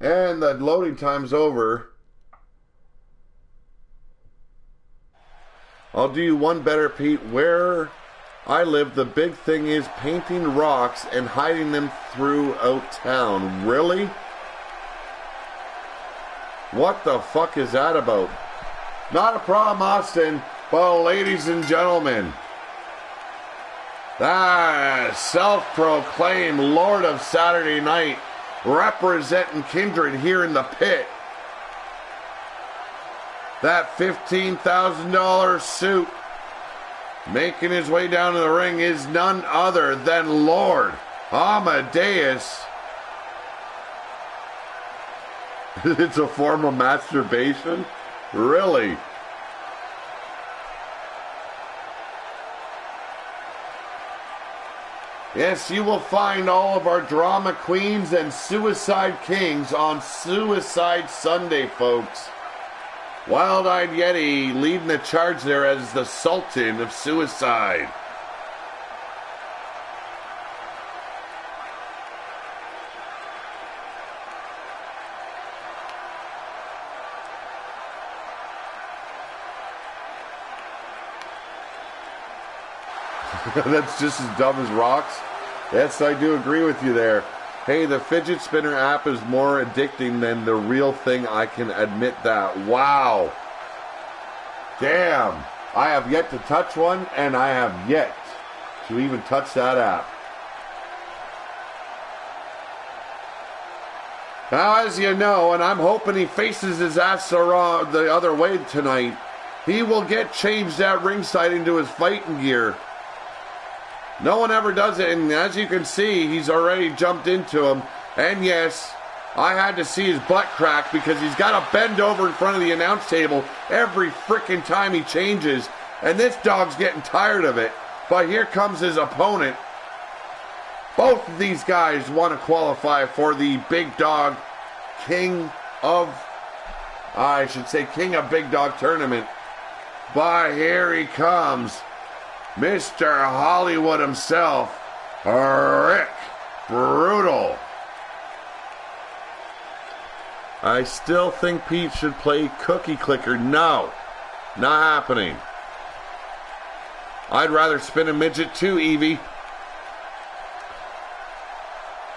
And the loading time's over. I'll do you one better, Pete. Where I live, the big thing is painting rocks and hiding them throughout town. Really? What the fuck is that about? Not a problem, Austin. Well, ladies and gentlemen, that self-proclaimed Lord of Saturday Night, representing Kindred here in the pit. That $15,000 suit making his way down to the ring is none other than Lord Amadeus. It's a form of masturbation? Really? Yes, you will find all of our drama queens and suicide kings on Suicide Sunday, folks. Wild-Eyed Yeti leading the charge there as the Sultan of Suicide. That's just as dumb as rocks. Yes, I do agree with you there. Hey, the fidget spinner app is more addicting than the real thing. I can admit that. Wow. Damn. I have yet to touch one, and I have yet to even touch that app. Now, as you know, and I'm hoping he faces his ass around the other way tonight, he will get changed at ringside into his fighting gear. No one ever does it, and as you can see, he's already jumped into him. And yes, I had to see his butt crack because he's got to bend over in front of the announce table every freaking time he changes. And this dog's getting tired of it. But here comes his opponent. Both of these guys want to qualify for the Big Dog King of Big Dog tournament. But here he comes. Mr. Hollywood himself, Rick Brutal. I still think Pete should play Cookie Clicker. No, not happening. I'd rather spin a midget too, Evie.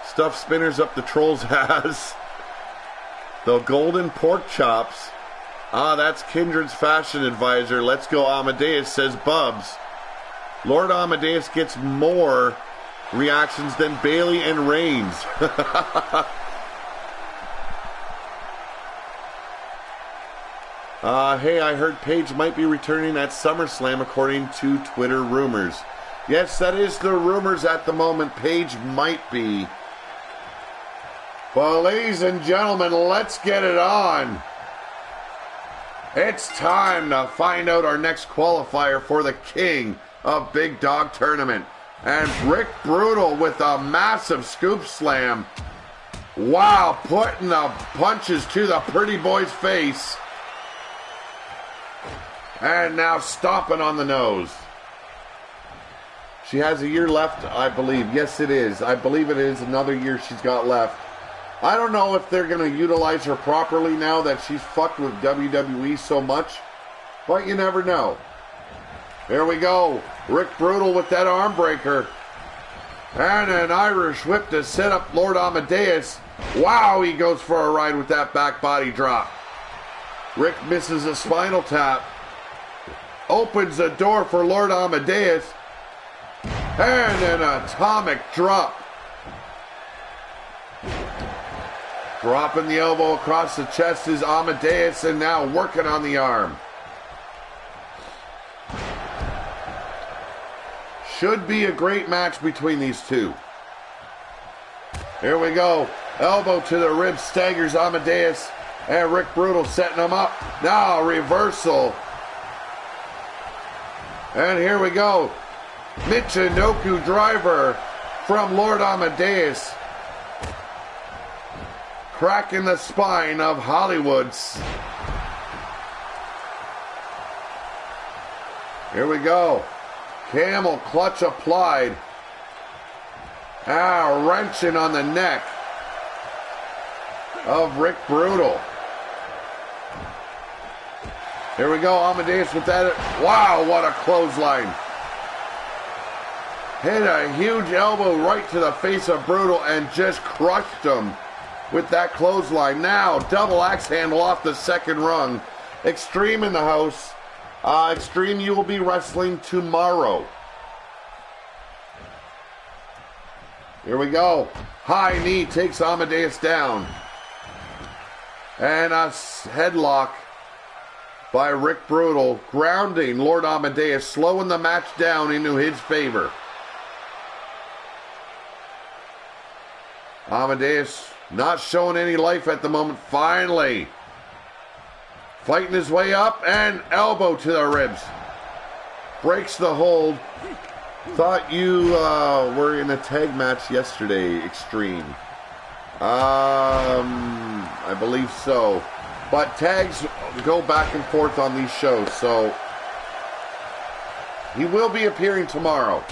Stuff spinners up the troll's ass. The golden pork chops. Ah, that's Kindred's fashion advisor. Let's go Amadeus, says Bubs. Lord Amadeus gets more reactions than Bailey and Reigns. Hey, I heard Paige might be returning at SummerSlam according to Twitter rumors. Yes, that is the rumors at the moment. Paige might be. Well, ladies and gentlemen, let's get it on. It's time to find out our next qualifier for the King of Big Dog Tournament. And Rick Brutal with a massive scoop slam. Wow, putting the punches to the pretty boy's face. And now stomping on the nose. She has a year left, I believe. Yes, it is. I believe it is another year she's got left. I don't know if they're going to utilize her properly now that she's fucked with WWE so much, but you never know. There we go. Rick Brutal with that arm breaker. And an Irish whip to set up Lord Amadeus. Wow, he goes for a ride with that back body drop. Rick misses a spinal tap. Opens the door for Lord Amadeus. And an atomic drop. Dropping the elbow across the chest is Amadeus, and now working on the arm. Should be a great match between these two. Here we go. Elbow to the ribs, staggers Amadeus, and Rick Brutal setting him up. Now reversal. And here we go. Michinoku driver from Lord Amadeus. Cracking the spine of Hollywood's. Here we go. Camel clutch applied. Wrenching on the neck of Rick Brutal. Here we go. Amadeus with that. Wow, what a clothesline. Hit a huge elbow right to the face of Brutal and just crushed him with that clothesline. Now, double axe handle off the second rung. Extreme in the house. Extreme, you will be wrestling tomorrow. Here we go. High knee takes Amadeus down. And a headlock by Rick Brutal, grounding Lord Amadeus, slowing the match down into his favor. Amadeus not showing any life at the moment. Finally fighting his way up, and elbow to the ribs. Breaks the hold. Thought you were in a tag match yesterday, Extreme. I believe so. But tags go back and forth on these shows, so he will be appearing tomorrow.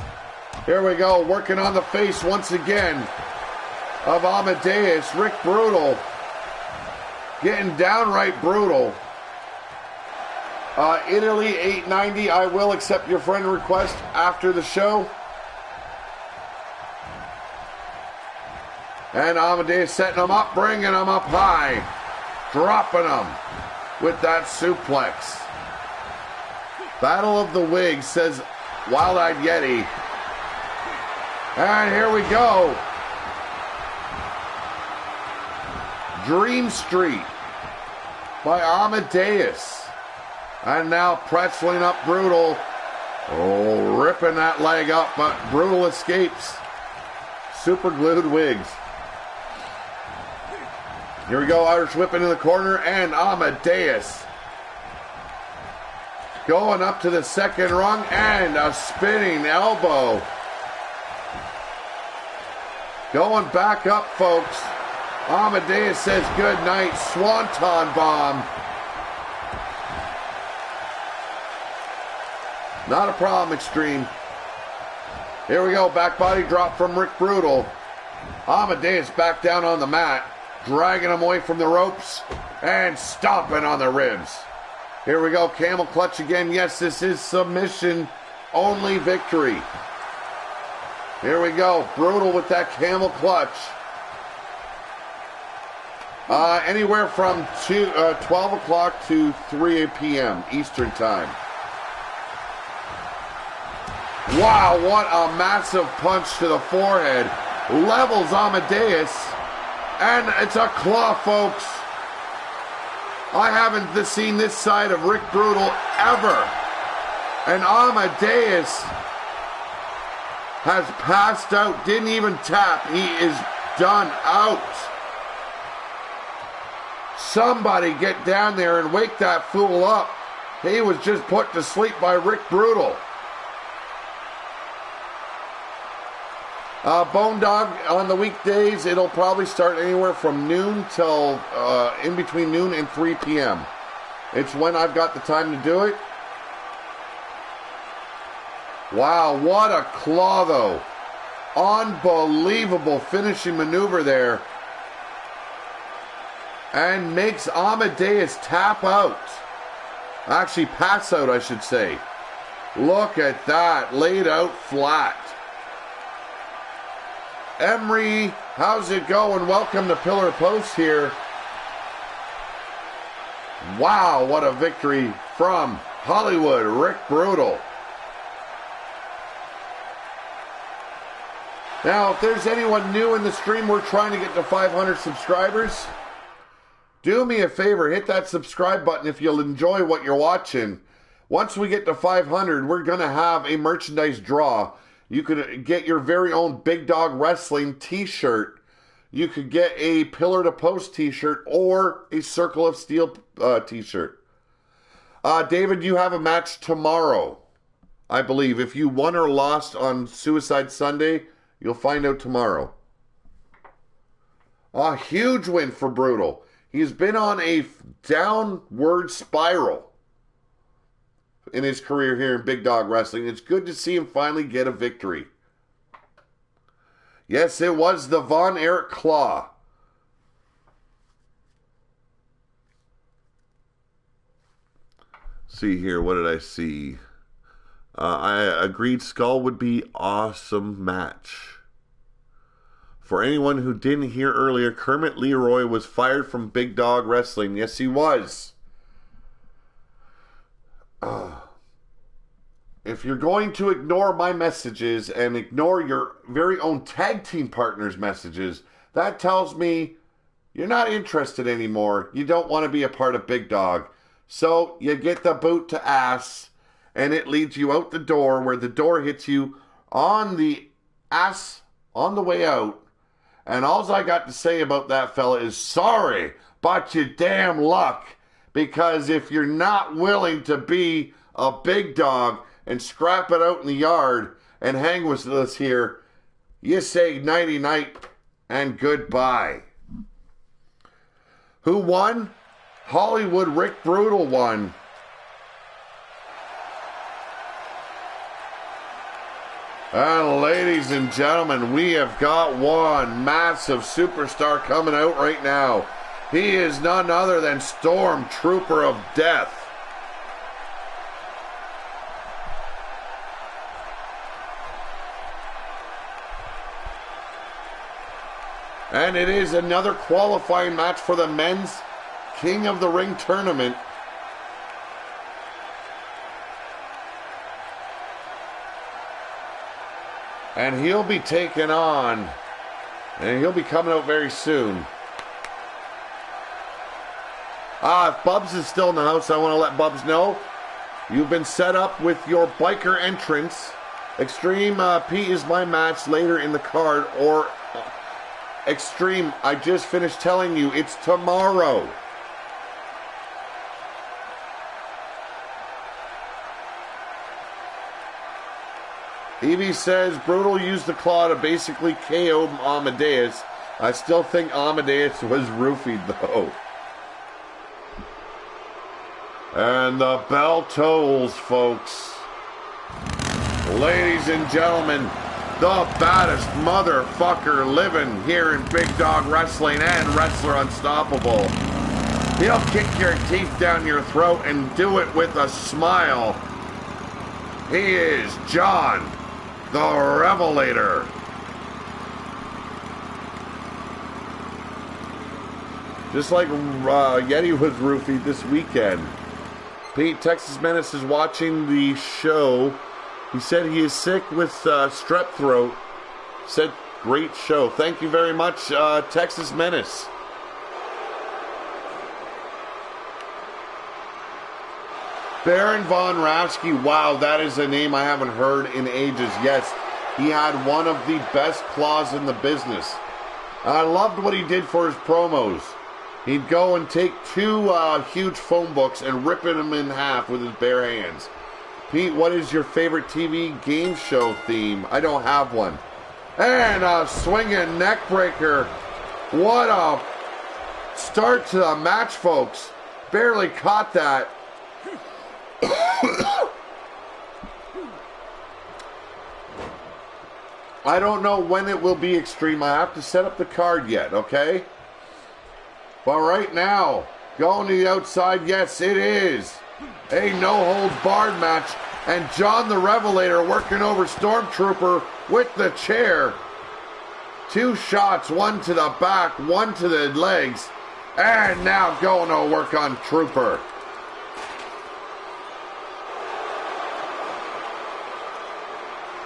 Here we go, working on the face once again of Amadeus. Rick Brutal getting downright brutal. Italy 890, I will accept your friend request after the show. And Amadeus setting him up, bringing him up high, dropping him with that suplex. Battle of the Wigs, says Wild-Eyed Yeti. And here we go. Dream Street by Amadeus. And now pretzeling up Brutal. Oh, ripping that leg up, but Brutal escapes. Super glued Wigs. Here we go, Irish whip into the corner, and Amadeus going up to the second rung, and a spinning elbow. Going back up, folks. Amadeus says good night. Swanton bomb. Not a problem, Extreme. Here we go, back body drop from Rick Brutal. Amadeus back down on the mat, dragging him away from the ropes and stomping on the ribs. Here we go, camel clutch again. Yes, this is submission only victory. Here we go, Brutal with that camel clutch. Anywhere from 12 o'clock to 3 p.m. Eastern time. Wow, what a massive punch to the forehead. Levels Amadeus. And it's a claw, folks. I haven't seen this side of Rick Brutal ever. And Amadeus has passed out. Didn't even tap. He is done out. Somebody get down there and wake that fool up. He was just put to sleep by Rick Brutal. Bone Dog on the weekdays, it'll probably start anywhere from noon till in between noon and 3 p.m. It's when I've got the time to do it. Wow, what a claw though. Unbelievable finishing maneuver there. And makes Amadeus tap out. Actually, pass out, I should say. Look at that, laid out flat. Emery, how's it going? Welcome to Pillar Post here. Wow, what a victory from Hollywood, Rick Brutal. Now, if there's anyone new in the stream, we're trying to get to 500 subscribers. Do me a favor, hit that subscribe button if you'll enjoy what you're watching. Once we get to 500, we're going to have a merchandise draw. You could get your very own Big Dawg Wrestling t-shirt. You could get a Pillar to Post t-shirt or a Circle of Steel t-shirt. David, you have a match tomorrow, I believe. If you won or lost on Suicide Sunday, you'll find out tomorrow. A huge win for Brutal. He's been on a downward spiral in his career here in Big Dawg Wrestling. It's good to see him finally get a victory. Yes, it was the Von Erich Claw. See here, what did I see? I agreed Skull would be awesome match. For anyone who didn't hear earlier, Kermit Leroy was fired from Big Dawg Wrestling. Yes, he was. If you're going to ignore my messages and ignore your very own tag team partner's messages, that tells me you're not interested anymore. You don't want to be a part of Big Dawg. So you get the boot to ass, and it leads you out the door, where the door hits you on the ass on the way out. And all I got to say about that fella is sorry, but you damn luck. Because if you're not willing to be a big dog and scrap it out in the yard and hang with us here, you say nighty-night and goodbye. Who won? Hollywood Rick Brutal won. And ladies and gentlemen, we have got one massive superstar coming out right now. He is none other than Stormtrooper of Death. And it is another qualifying match for the men's King of the Ring tournament. And he'll be taken on, and he'll be coming out very soon. If Bubs is still in the house, I want to let Bubs know you've been set up with your biker entrance. Extreme P is my match later in the card, or Extreme, I just finished telling you, it's tomorrow. Evie says, Brutal used the claw to basically KO Amadeus. I still think Amadeus was roofied, though. And the bell tolls, folks. Ladies and gentlemen, the baddest motherfucker living here in Big Dawg Wrestling and Wrestler Unstoppable. He'll kick your teeth down your throat and do it with a smile. He is John, the Revelator. Just like Yeti was roofied this weekend. Pete, Texas Menace is watching the show. He said he is sick with strep throat. Said, great show. Thank you very much, Texas Menace. Baron Von Raschke. Wow, that is a name I haven't heard in ages. Yes, he had one of the best claws in the business. I loved what he did for his promos. He'd go and take two huge phone books and rip them in half with his bare hands. Pete, what is your favorite TV game show theme? I don't have one. And a swinging neck breaker. What a start to the match, folks. Barely caught that. I don't know when it will be extreme. I have to set up the card yet, okay? But right now, going to the outside, yes, it is a no-holds-barred match. And John the Revelator working over Stormtrooper with the chair. Two shots, one to the back, one to the legs. And now going to work on Trooper.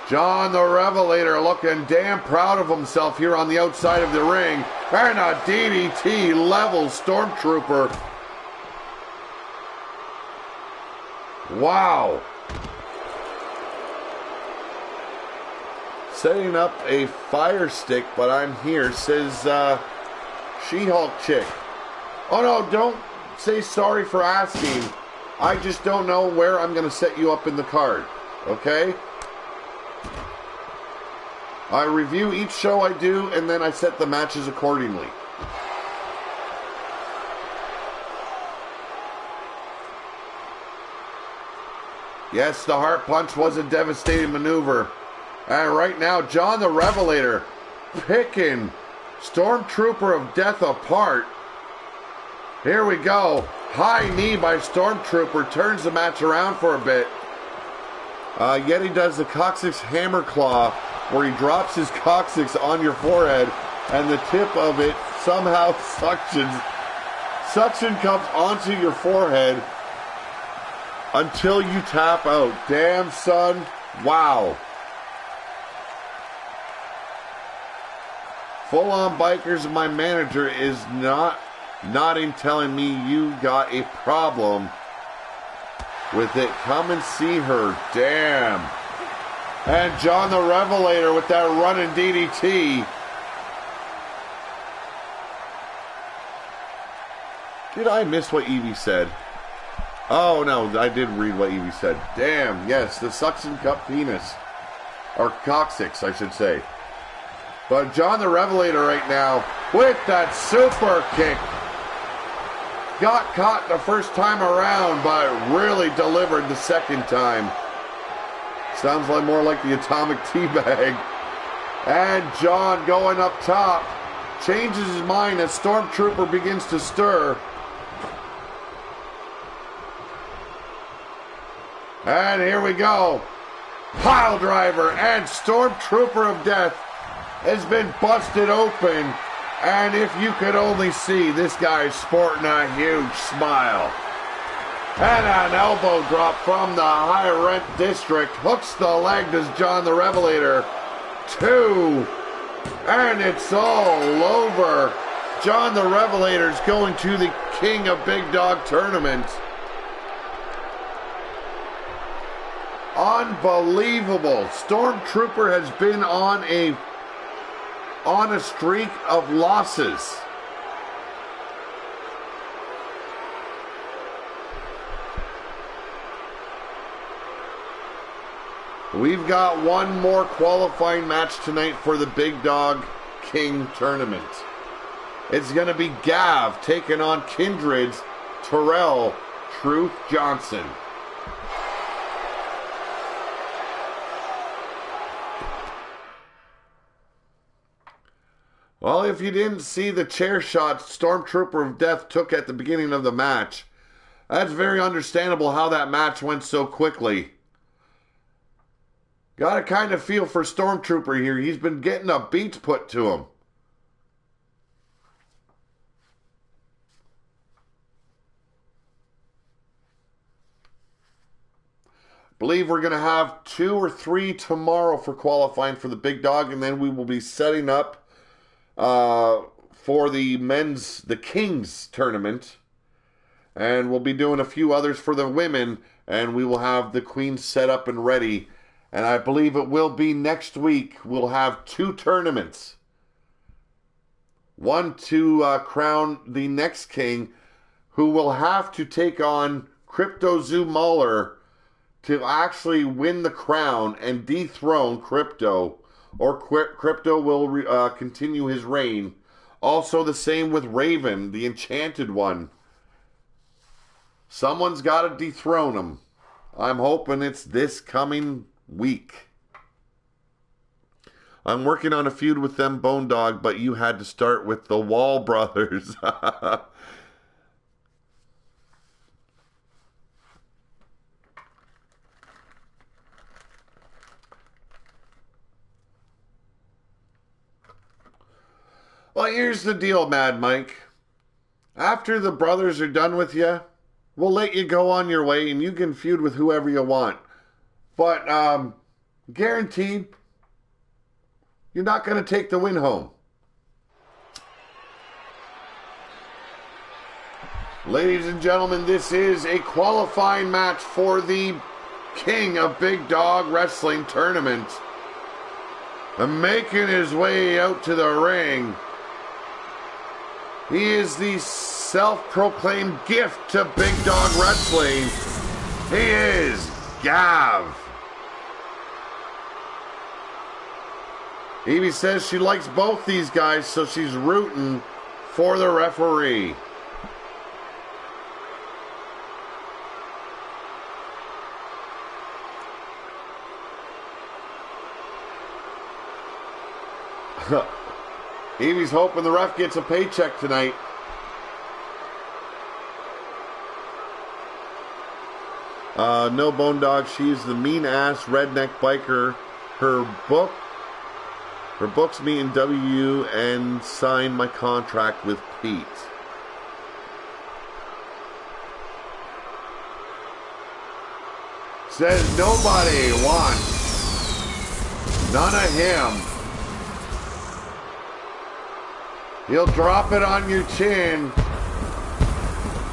John the Revelator looking damn proud of himself here on the outside of the ring. And a DDT levels Stormtrooper. Wow. Setting up a fire stick, but I'm here, says She-Hulk chick. Oh no, don't say sorry for asking. I just don't know where I'm going to set you up in the card. Okay? I review each show I do, and then I set the matches accordingly. Yes, the heart punch was a devastating maneuver. And right now, John the Revelator picking Stormtrooper of Death apart. Here we go. High knee by Stormtrooper. Turns the match around for a bit. Yet he does the coccyx hammer claw, where he drops his coccyx on your forehead, and the tip of it somehow suctions. Suction comes onto your forehead until you tap out. Damn, son. Wow. Full on Bikers, my manager is nodding, telling me you got a problem with it. Come and see her. Damn. And John the Revelator with that running DDT. Did I miss what Evie said? Oh, no, I did read what Evie said. Damn, yes, the suction cup penis. Or coccyx, I should say. But John the Revelator right now with that super kick. Got caught the first time around, but really delivered the second time. Sounds like more like the atomic teabag. And John going up top. Changes his mind as Stormtrooper begins to stir. And here we go. Pile driver and Stormtrooper of Death has been busted open. And if you could only see, this guy's sporting a huge smile. And an elbow drop from the high rent district. Hooks the leg, does John the Revelator. 2. And it's all over. John the Revelator's going to the King of Big Dog tournament. Unbelievable. Stormtrooper has been on a streak of losses. We've got one more qualifying match tonight for the Big Dog King tournament. It's going to be Gav taking on Kindred's Terrell Truth Johnson. Well, if you didn't see the chair shot Stormtrooper of Death took at the beginning of the match, that's very understandable how that match went so quickly. Got to kind of feel for Stormtrooper here. He's been getting the beats put to him. Believe we're going to have 2 or 3 tomorrow for qualifying for the Big Dog, and then we will be setting up for the Kings tournament, and we'll be doing a few others for the women, and we will have the Queen set up and ready. And I believe it will be next week. We'll have 2 tournaments. One to crown the next king, who will have to take on Crypto Zoo Mahler to actually win the crown and dethrone Crypto, or Crypto will continue his reign. Also the same with Raven, the Enchanted One. Someone's got to dethrone him. I'm hoping it's this coming week. I'm working on a feud with them, Bone Dog, but you had to start with the Wall Brothers. Well, here's the deal, Mad Mike. After the brothers are done with you, we'll let you go on your way and you can feud with whoever you want. But, guaranteed, you're not going to take the win home. Ladies and gentlemen, this is a qualifying match for the King of Big Dog Wrestling tournament. And making his way out to the ring, he is the self-proclaimed gift to Big Dog Wrestling. He is Gav. Evie says she likes both these guys, so she's rooting for the referee. Evie's hoping the ref gets a paycheck tonight. No, Bone Dog, she's the mean-ass redneck biker. Her book's me in W and signed my contract with Pete. Says nobody wants none of him. He'll drop it on your chin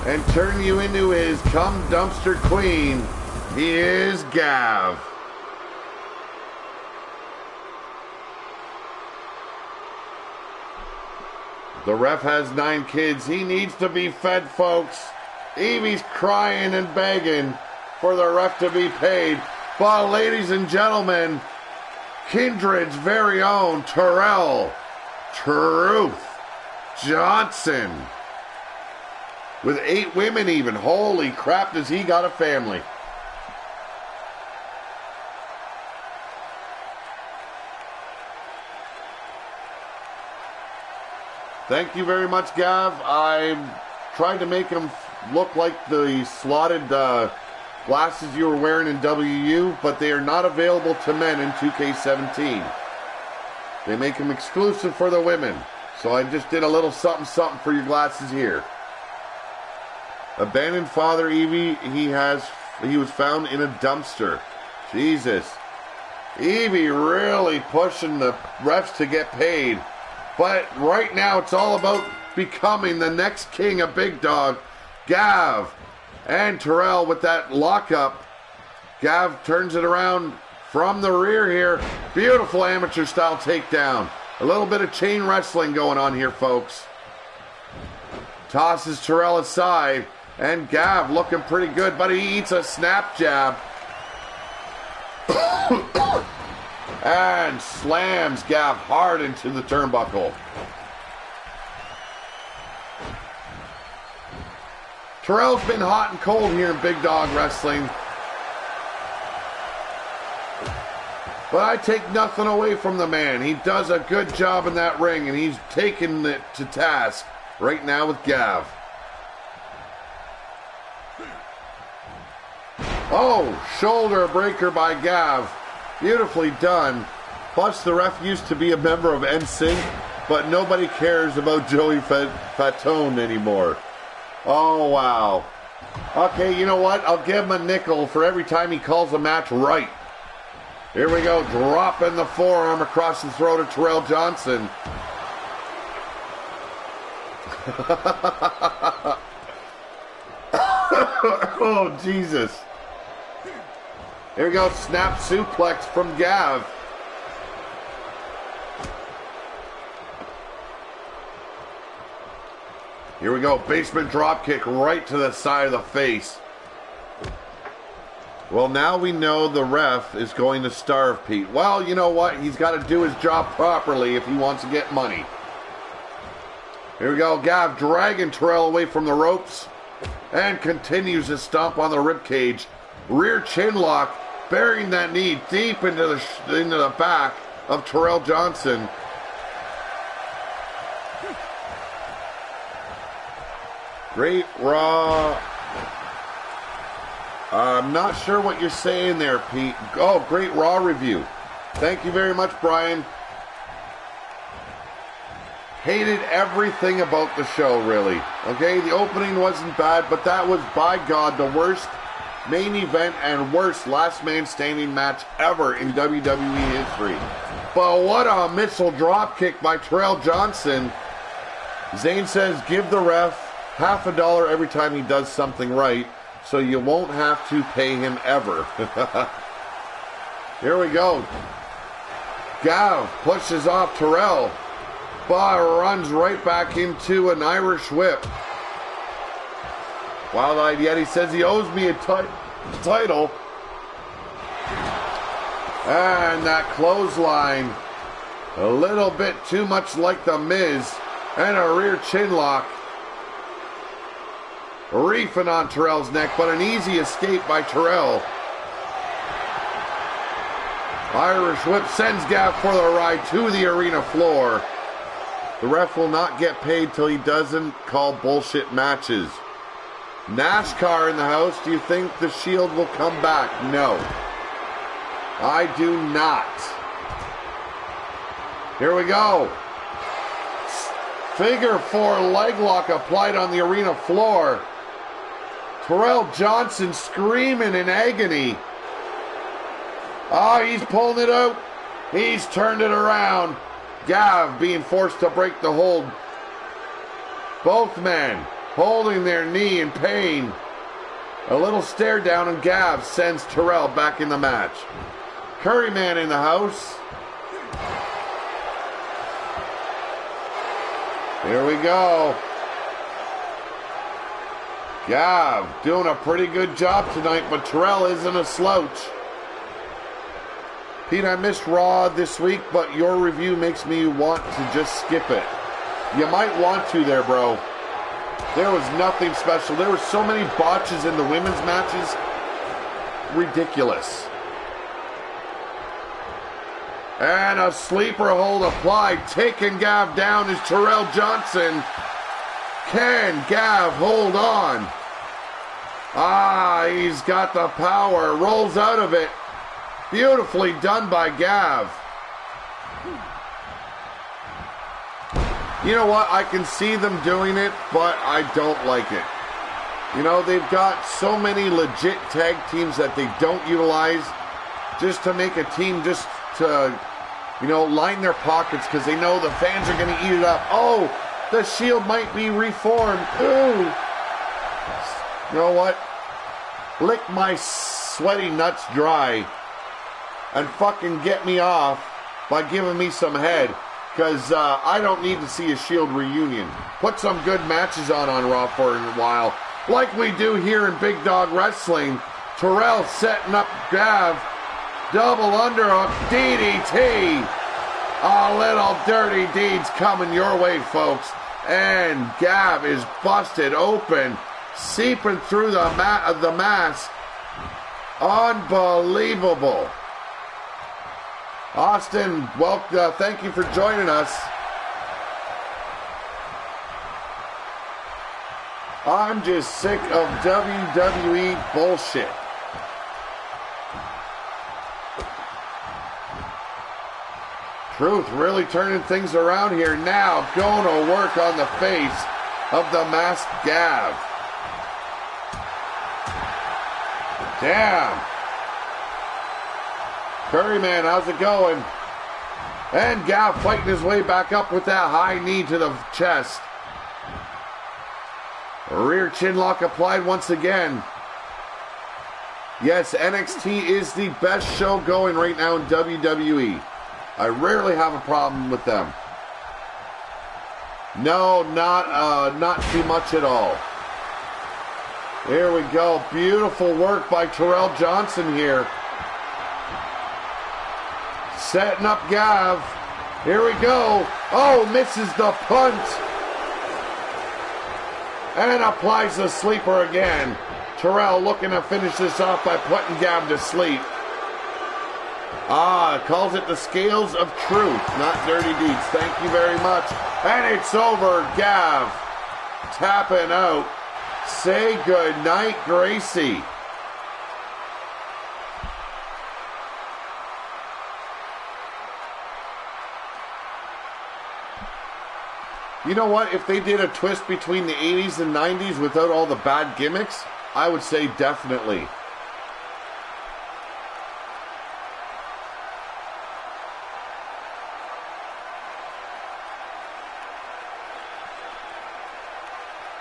and turn you into his cum dumpster queen. He is Gav. The ref has 9 kids. He needs to be fed, folks. Evie's crying and begging for the ref to be paid. But ladies and gentlemen, Kindred's very own Terrell Johnson, with 8 women even. Holy crap, does he got a family. Thank you very much, Gav. I tried to make him look like the slotted glasses you were wearing in WU, but they are not available to men in 2K17. They make them exclusive for the women. So I just did a little something for your glasses here. Abandoned father, Evie, he was found in a dumpster. Jesus. Evie really pushing the refs to get paid. But right now it's all about becoming the next king of Big Dog. Gav and Terrell with that lockup. Gav turns it around from the rear here. Beautiful amateur style takedown. A little bit of chain wrestling going on here, folks. Tosses Terrell aside, and Gav looking pretty good, but he eats a snap jab. And slams Gav hard into the turnbuckle. Terrell's been hot and cold here in Big Dog Wrestling. But I take nothing away from the man. He does a good job in that ring, and he's taking it to task right now with Gav. Oh, shoulder breaker by Gav. Beautifully done. Plus, the ref used to be a member of NSYNC, but nobody cares about Joey Fatone anymore. Oh, wow. Okay, you know what? I'll give him a nickel for every time he calls a match right. Here we go, dropping the forearm across the throat of Terrell Johnson. Oh, Jesus. Here we go, snap suplex from Gav. Here we go. Basement drop kick right to the side of the face. Well, now we know the ref is going to starve Pete. Well, you know what? He's got to do his job properly if he wants to get money. Here we go. Gav dragging Terrell away from the ropes and continues to stomp on the ribcage. Rear chin lock, burying that knee deep into the back of Terrell Johnson. Great Raw. I'm not sure what you're saying there, Pete. Oh, great Raw review. Thank you very much, Brian. Hated everything about the show, really. Okay, the opening wasn't bad, but that was, by God, the worst main event and worst last man standing match ever in WWE history. But what a missile drop kick by Terrell Johnson. Zane says, give the ref $50 every time he does something right, so you won't have to pay him ever. Here we go. Gav pushes off Terrell, but runs right back into an Irish whip. Wild-Eyed Yeti says he owes me a title. And that clothesline, a little bit too much like the Miz, and a rear chin lock. Reefing on Terrell's neck, but an easy escape by Terrell. Irish whip sends Gav for the ride to the arena floor. The ref will not get paid till he doesn't call bullshit matches. NASCAR in the house. Do you think the Shield will come back? No. I do not. Here we go. Figure 4 leg lock applied on the arena floor. Terrell Johnson screaming in agony. Oh, he's pulling it out. He's turned it around. Gav being forced to break the hold. Both men holding their knee in pain. A little stare down and Gav sends Terrell back in the match. Curryman in the house. Here we go. Gav doing a pretty good job tonight, but Terrell isn't a slouch. Pete, I missed Raw this week, but your review makes me want to just skip it. You might want to there, bro. There was nothing special. There were so many botches in the women's matches. Ridiculous. And a sleeper hold applied. Taking Gav down is Terrell Johnson. Can Gav hold on? Ah, he's got the power. Rolls out of it. Beautifully done by Gav. You know what? I can see them doing it, but I don't like it. You know, they've got so many legit tag teams that they don't utilize just to make a team just to, you know, line their pockets because they know the fans are going to eat it up. Oh, the Shield might be reformed. Ooh. You know what? Lick my sweaty nuts dry and fucking get me off by giving me some head. Because I don't need to see a Shield reunion. Put some good matches on Raw for a while. Like we do here in Big Dawg Wrestling. Terrell setting up Gav. Double underhook DDT. A little dirty deeds coming your way, folks. And Gav is busted open. Seeping through the mask. Unbelievable. Austin, thank you for joining us. I'm just sick of WWE bullshit. Truth really turning things around here now. Going to work on the face of the masked Gav. Damn. Curryman, how's it going? And Gav fighting his way back up with that high knee to the chest. Rear chin lock applied once again. Yes, NXT is the best show going right now in WWE. I rarely have a problem with them. No, not too much at all. Here we go. Beautiful work by Terrell Johnson here. Setting up Gav. Here we go. Oh, misses the punt. And applies the sleeper again. Terrell looking to finish this off by putting Gav to sleep. Calls it the scales of truth, not dirty deeds. Thank you very much. And it's over. Gav tapping out. Say good night, Gracie. You know what? If they did a twist between the 80s and 90s without all the bad gimmicks, I would say definitely.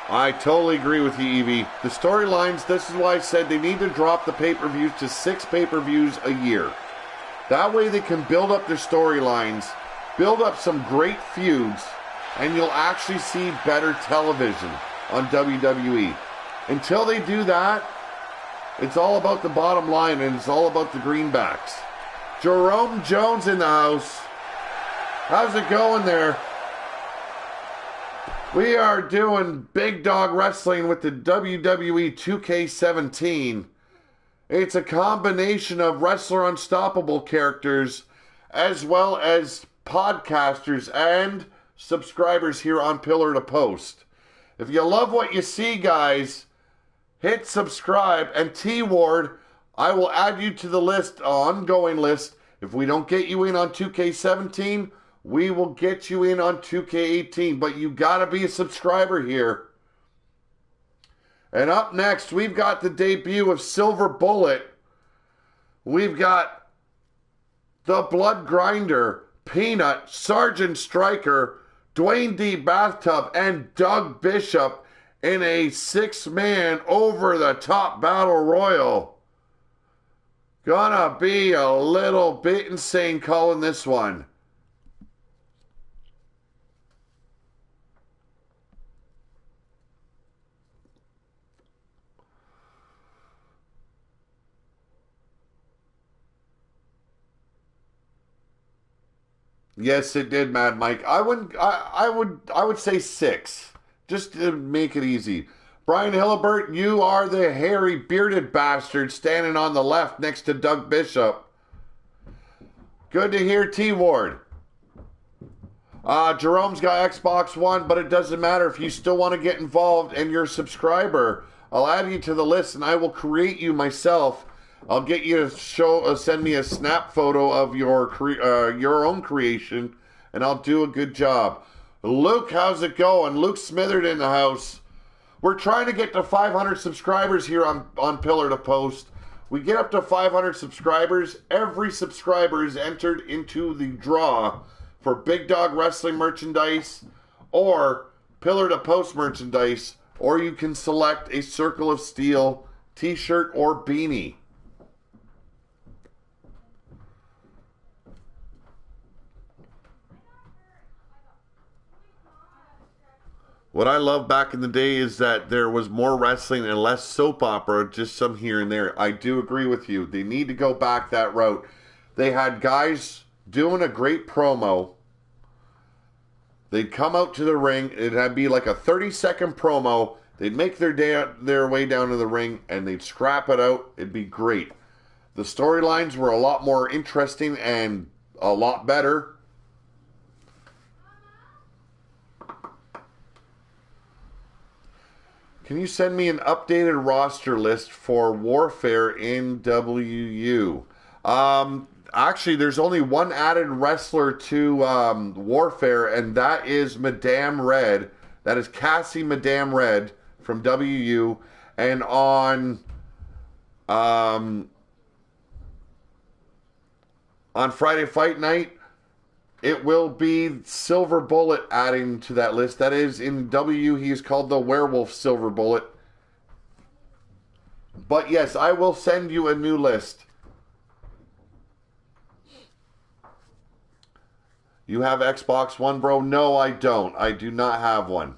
I totally agree with you, Evie. The storylines, this is why I said they need to drop the pay-per-views to 6 pay-per-views a year. That way they can build up their storylines, build up some great feuds, and you'll actually see better television on WWE. Until they do that, it's all about the bottom line and it's all about the greenbacks. Jerome Jones in the house. How's it going there? We are doing Big Dog Wrestling with the WWE 2K17. It's a combination of Wrestler Unstoppable characters as well as podcasters and subscribers here on Pillar to Post. If you love what you see, guys, hit subscribe. And T-Ward, I will add you to the list, ongoing list. If we don't get you in on 2K17, we will get you in on 2K18, but you gotta be a subscriber here. And up next, we've got the debut of Silver Bullet. We've got the Blood Grinder, Peanut, Sergeant Striker, Dwayne D. Bathtub, and Doug Bishop in a 6-man over-the-top battle royal. Gonna be a little bit insane calling this one. Yes, it did, Mad Mike. I would say 6, just to make it easy. Brian Hillibert, you are the hairy bearded bastard standing on the left next to Doug Bishop. Good to hear, T-Ward. Jerome's got Xbox One, but it doesn't matter if you still want to get involved and you're a subscriber. I'll add you to the list and I will create you myself. I'll get you to send me a snap photo of your own creation, and I'll do a good job. Luke, how's it going? Luke Smithered in the house. We're trying to get to 500 subscribers here on Pillar to Post. We get up to 500 subscribers. Every subscriber is entered into the draw for Big Dog Wrestling merchandise or Pillar to Post merchandise, or you can select a Circle of Steel t-shirt or beanie. What I love back in the day is that there was more wrestling and less soap opera, just some here and there. I do agree with you. They need to go back that route. They had guys doing a great promo. They'd come out to the ring. It'd be like a 30-second promo. They'd make their way down to the ring, and they'd scrap it out. It'd be great. The storylines were a lot more interesting and a lot better. Can you send me an updated roster list for Warfare in WU? Actually, there's only one added wrestler to Warfare, and that is Madame Red. That is Cassie Madame Red from WU. And on Friday Fight Night, it will be Silver Bullet adding to that list. That is, in W, he is called the Werewolf Silver Bullet. But yes, I will send you a new list. You have Xbox One, bro? No, I don't. I do not have one.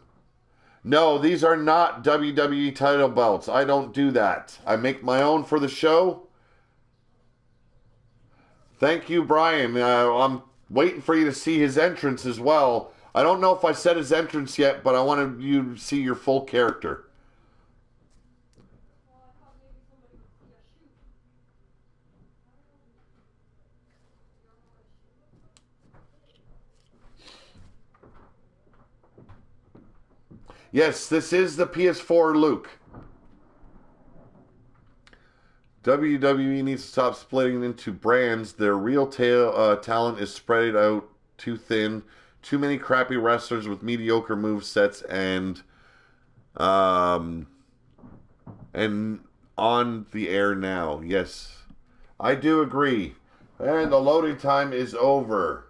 No, these are not WWE title belts. I don't do that. I make my own for the show. Thank you, Brian. I'm waiting for you to see his entrance as well. I don't know if I said his entrance yet, but I wanted you to see your full character. Yes, this is the PS4 Luke. WWE needs to stop splitting into brands. Their real talent is spread out too thin. Too many crappy wrestlers with mediocre move sets and on the air now. Yes, I do agree. And the loading time is over.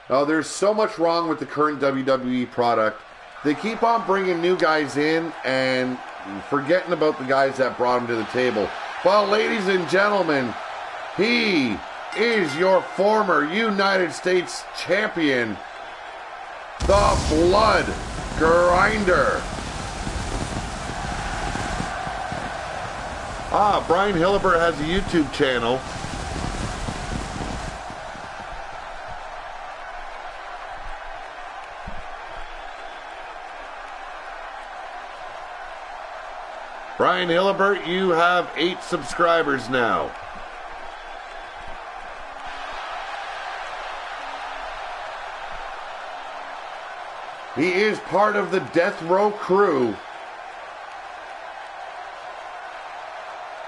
Oh, there's so much wrong with the current WWE product. They keep on bringing new guys in and forgetting about the guys that brought them to the table. Well, ladies and gentlemen, he is your former United States champion, the Blood Grinder. Brian Hillibert has a YouTube channel. Brian Hillibert, you have 8 subscribers now. He is part of the Death Row crew.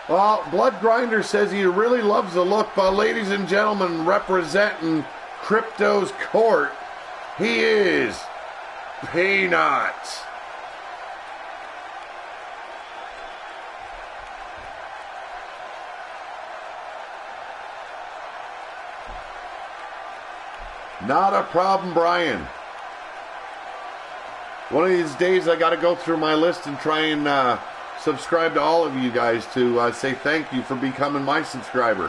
Well, Blood Grinder says he really loves the look, but ladies and gentlemen, representing Crypto's court, he is Peanut. Not a problem, Brian. One of these days I got to go through my list and try and subscribe to all of you guys to say thank you for becoming my subscriber.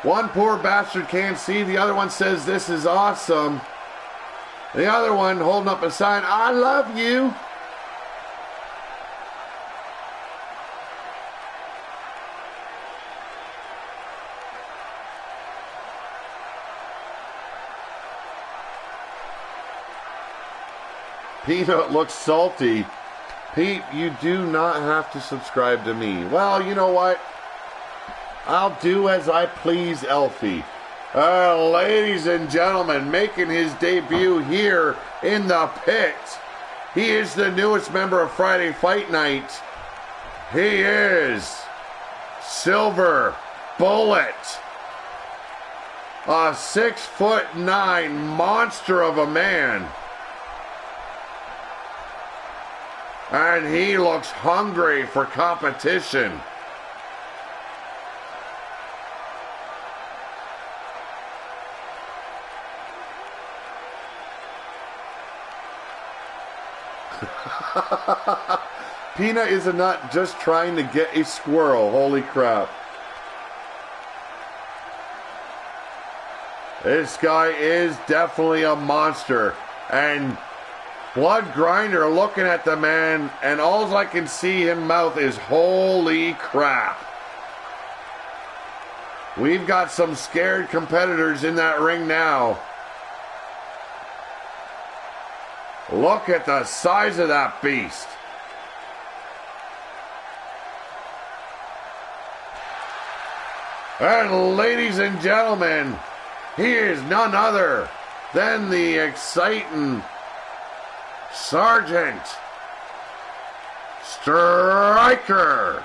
One poor bastard can't see. The other one says this is awesome. The other one holding up a sign, I love you. Peanut looks salty. Pete, you do not have to subscribe to me. Well, you know what? I'll do as I please, Elfie. Ladies and gentlemen, making his debut here in the pit. He is the newest member of Friday Fight Night. He is Silver Bullet. A 6'9" monster of a man. And he looks hungry for competition. Peanut is a nut just trying to get a squirrel. Holy crap. This guy is definitely a monster. And Blood Grinder looking at the man, and all I can see him mouth is holy crap. We've got some scared competitors in that ring now. Look at the size of that beast. And ladies and gentlemen, he is none other than the exciting Sergeant Striker.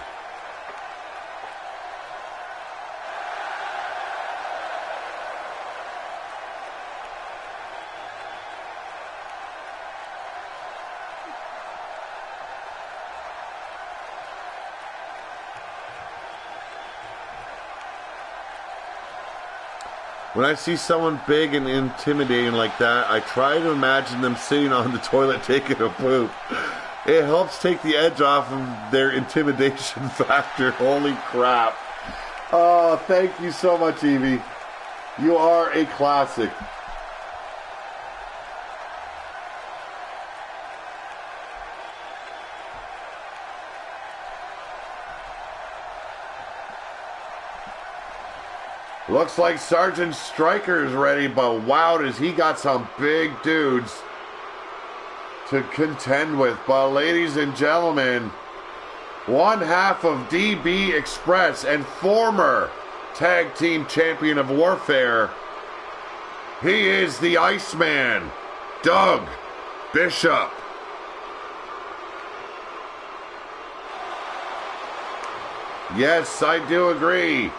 When I see someone big and intimidating like that, I try to imagine them sitting on the toilet taking a poop. It helps take the edge off of their intimidation factor. Holy crap. Oh, thank you so much, Evie. You are a classic. Looks like Sergeant Striker is ready, but wow, does he got some big dudes to contend with. But ladies and gentlemen, one half of DB Express and former tag team champion of Warfare, he is the Iceman, Doug Bishop. Yes, I do agree.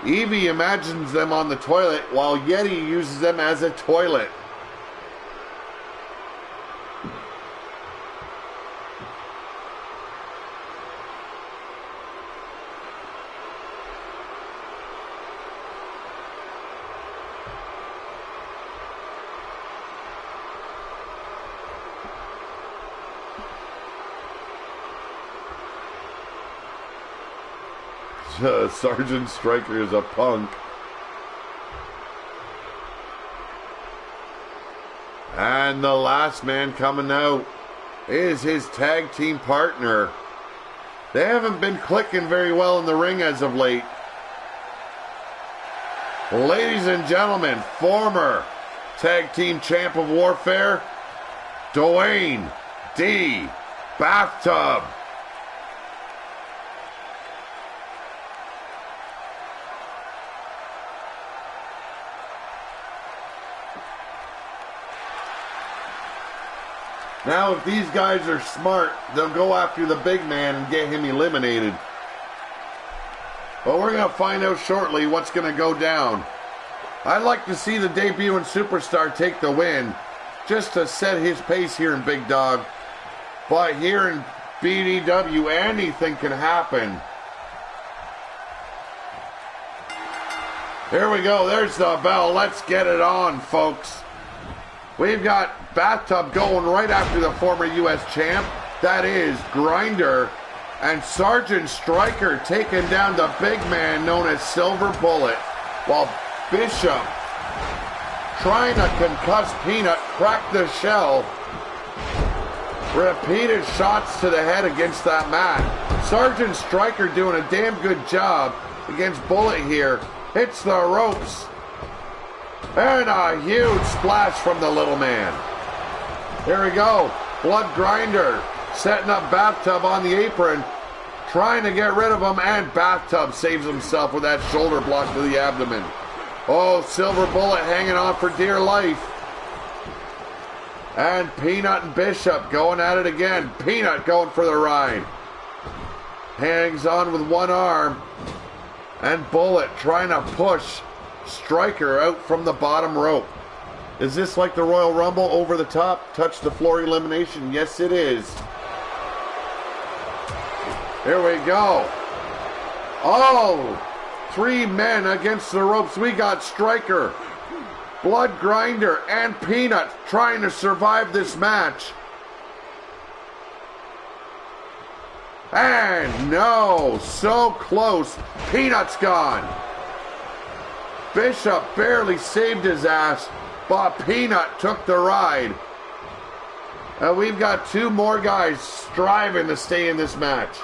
Evie imagines them on the toilet while Yeti uses them as a toilet. Sergeant Striker is a punk. And the last man coming out is his tag team partner. They haven't been clicking very well in the ring as of late. Ladies and gentlemen, former tag team champ of Warfare, Dwayne D. Bathtub. Now, if these guys are smart, they'll go after the big man and get him eliminated. But we're going to find out shortly what's going to go down. I'd like to see the debuting superstar take the win, just to set his pace here in Big Dog. But here in BDW, anything can happen. Here we go. There's the bell. Let's get it on, folks. We've got Bathtub going right after the former U.S. champ. That is Grinder. And Sergeant Striker taking down the big man known as Silver Bullet. While Bishop, trying to concuss Peanut, cracked the shell. Repeated shots to the head against that mat. Sergeant Striker doing a damn good job against Bullet here. Hits the ropes. And a huge splash from the little man. Here we go. Blood Grinder setting up Bathtub on the apron, trying to get rid of him, and Bathtub saves himself with that shoulder block to the abdomen. Oh, Silver Bullet hanging on for dear life. And Peanut and Bishop going at it again. Peanut going for the ride. Hangs on with one arm. And Bullet trying to push Striker out from the bottom rope. Is this like the Royal Rumble, over the top, touch the floor elimination? Yes, it is. Here we go. Oh, 3 men against the ropes. We got Striker, Blood Grinder, and Peanut trying to survive this match. And no, so close. Peanut's gone. Bishop barely saved his ass, but Peanut took the ride. And we've got 2 more guys striving to stay in this match.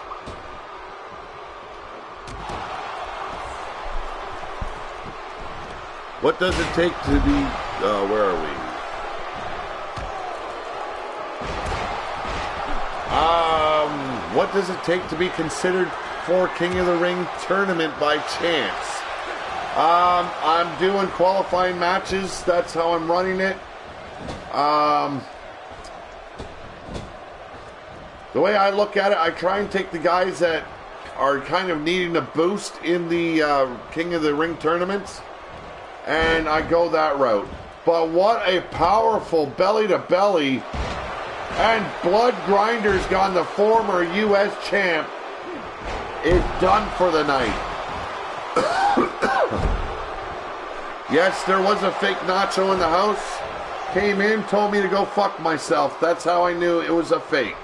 What does it take to be, where are we? What does it take to be considered for King of the Ring tournament by chance? I'm doing qualifying matches. That's how I'm running it. The way I look at it, I try and take the guys that are kind of needing a boost in the King of the Ring tournaments, and I go that route. But what a powerful belly-to-belly, and Blood Grinder's gone, the former U.S. champ, is done for the night. Yes, there was a fake Nacho in the house. Came in, told me to go fuck myself. That's how I knew it was a fake.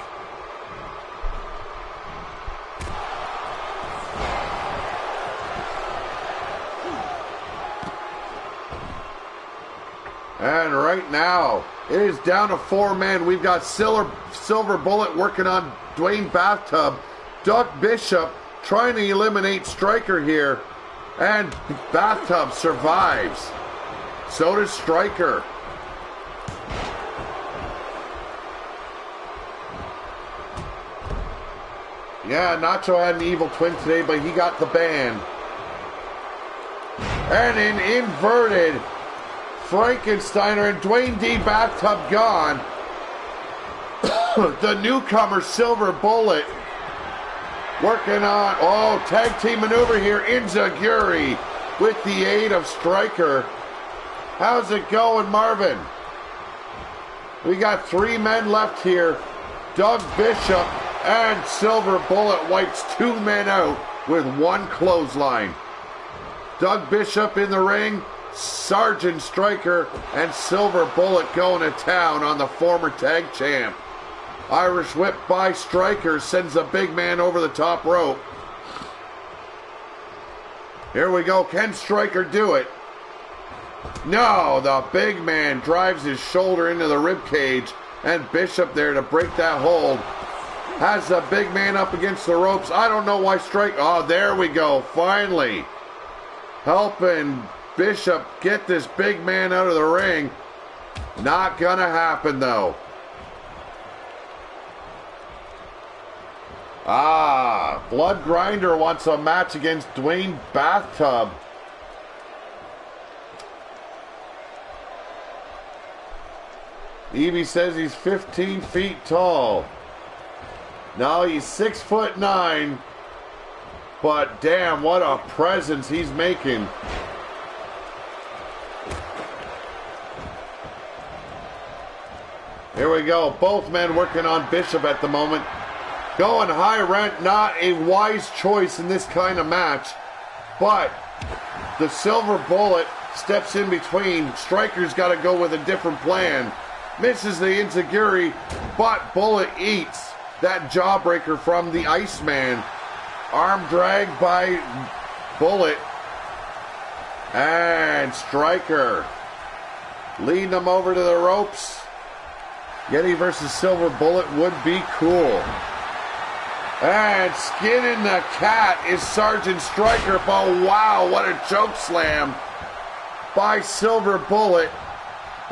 And right now, it is down to 4 men. We've got Silver Bullet working on Dwayne Bathtub. Doug Bishop trying to eliminate Striker here. And Bathtub survives. So does Striker. Yeah, Nacho had an evil twin today, but he got the ban. And an inverted Frankensteiner and Dwayne D. Bathtub gone. The newcomer Silver Bullet working on, tag team maneuver here. Inzaguri with the aid of Striker. How's it going, Marvin? We got 3 men left here. Doug Bishop and Silver Bullet wipes 2 men out with 1 clothesline. Doug Bishop in the ring. Sergeant Striker and Silver Bullet going to town on the former tag champ. Irish whip by Striker sends a big man over the top rope. Here we go. Can Striker do it? No, the big man drives his shoulder into the rib cage, and Bishop there to break that hold. Has the big man up against the ropes. I don't know why Striker. Oh, there we go. Finally helping Bishop get this big man out of the ring. Not gonna happen though. Blood Grinder wants a match against Dwayne Bathtub. Evie says he's 15 feet tall. No, he's 6'9". But damn, what a presence he's making. Here we go. Both men working on Bishop at the moment. Going high rent, not a wise choice in this kind of match. But the Silver Bullet steps in between. Striker's got to go with a different plan. Misses the Inzaguri, but Bullet eats that jawbreaker from the Iceman. Arm drag by Bullet. And Striker leading them over to the ropes. Yeti versus Silver Bullet would be cool. And skinning the cat is Sergeant Striker. But wow, what a choke slam by Silver Bullet.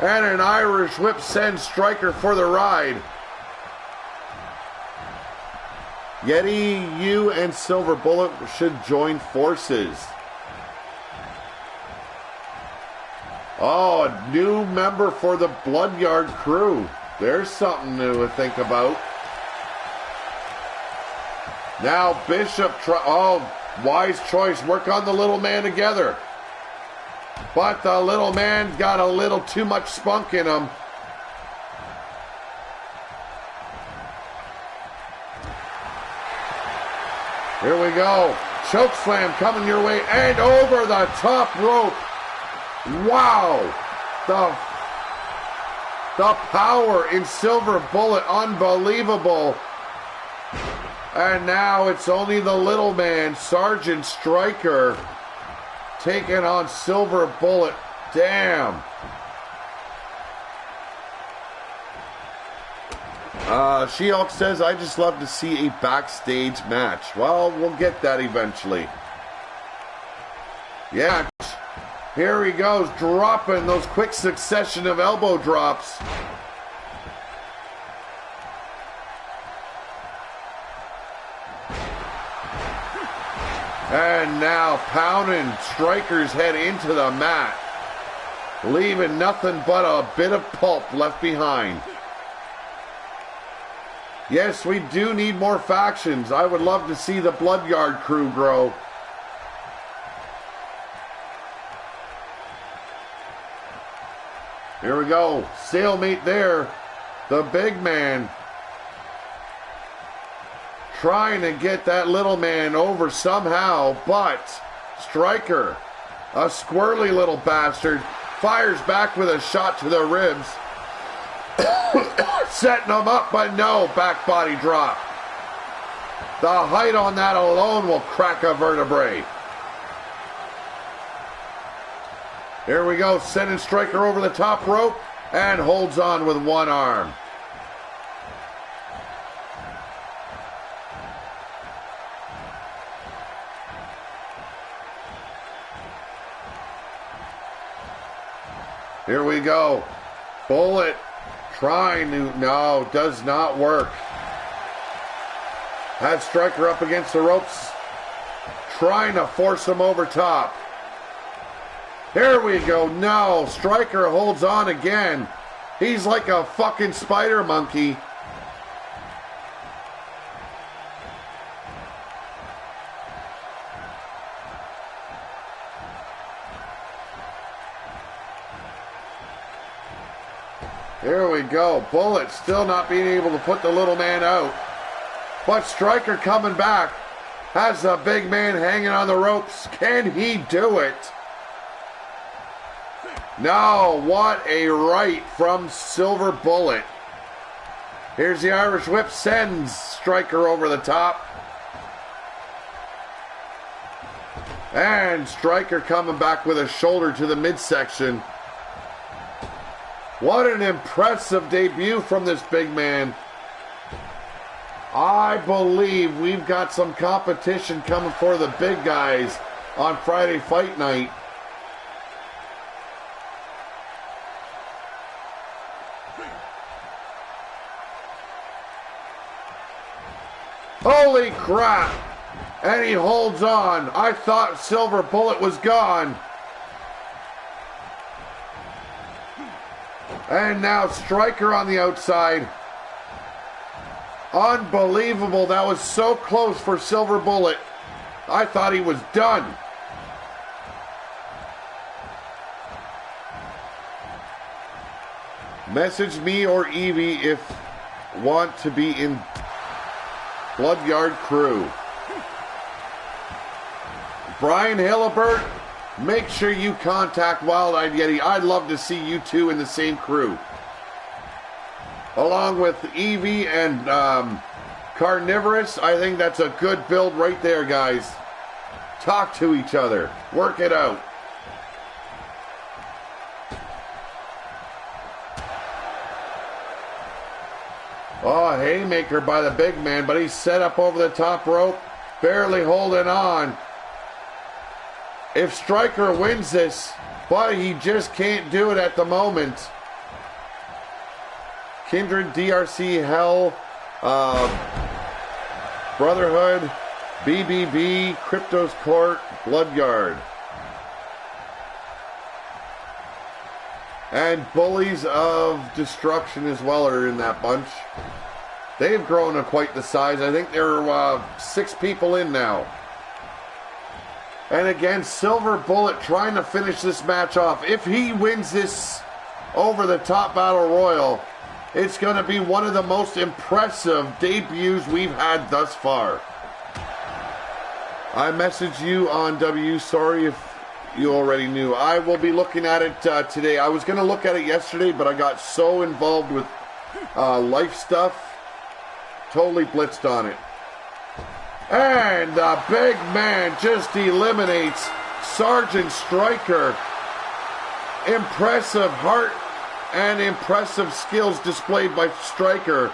And an Irish whip sends Striker for the ride. Yeti, you and Silver Bullet should join forces. Oh, a new member for the Bloodyard crew. There's something new to think about. Now Bishop, wise choice. Work on the little man together. But the little man's got a little too much spunk in him. Here we go. Choke slam coming your way and over the top rope. Wow. The power in Silver Bullet, unbelievable. And now it's only the little man, Sergeant Striker, taking on Silver Bullet. Damn. She-Hulk says, I just love to see a backstage match. Well, we'll get that eventually. Yeah. Here he goes, dropping those quick succession of elbow drops. And now pounding Striker's head into the mat, leaving nothing but a bit of pulp left behind. Yes, we do need more factions. I would love to see the Bloodyard crew grow. Here we go. Stalemate there. The big man trying to get that little man over somehow, but Striker A squirrely little bastard. Fires back with a shot to the ribs. Setting him up, but no, back body drop. The height on that alone will crack a vertebrae. Here we go, sending Striker over the top rope and holds on with one arm. Here we go. Bullet trying to, no, does not work. Has Striker up against the ropes, trying to force him over top. Here we go. No, Striker holds on again. He's like a fucking spider monkey. Here we go. Bullet still not being able to put the little man out. But Striker coming back. Has the big man hanging on the ropes. Can he do it? No, what a right from Silver Bullet. Here's the Irish Whip, sends Striker over the top. And Striker coming back with a shoulder to the midsection. What an impressive debut from this big man. I believe we've got some competition coming for the big guys on Friday Fight Night. Holy crap! And he holds on. I thought Silver Bullet was gone. And now Striker on the outside. Unbelievable. That was so close for Silver Bullet. I thought he was done. Message me or Evie if want to be in Bloodyard crew. Brian Hillibert, make sure you contact Wild Eyed Yeti. I'd love to see you two in the same crew. Along with Evie and Carnivorous, I think that's a good build right there, guys. Talk to each other. Work it out. Oh, haymaker by the big man, but he's set up over the top rope. Barely holding on. If Striker wins this, but he just can't do it at the moment. Kindred, DRC, Hell, Brotherhood, BBB, Crypto's Court, Bloodyard. And Bullies of Destruction as well are in that bunch. They've grown to quite the size. I think there are 6 people in now. And again, Silver Bullet trying to finish this match off. If he wins this over the top battle royal, it's going to be one of the most impressive debuts we've had thus far. I messaged you on W. Sorry if you already knew. I will be looking at it today. I was going to look at it yesterday, but I got so involved with life stuff. Totally blitzed on it. And the big man just eliminates Sergeant Striker. Impressive heart and impressive skills displayed by Striker,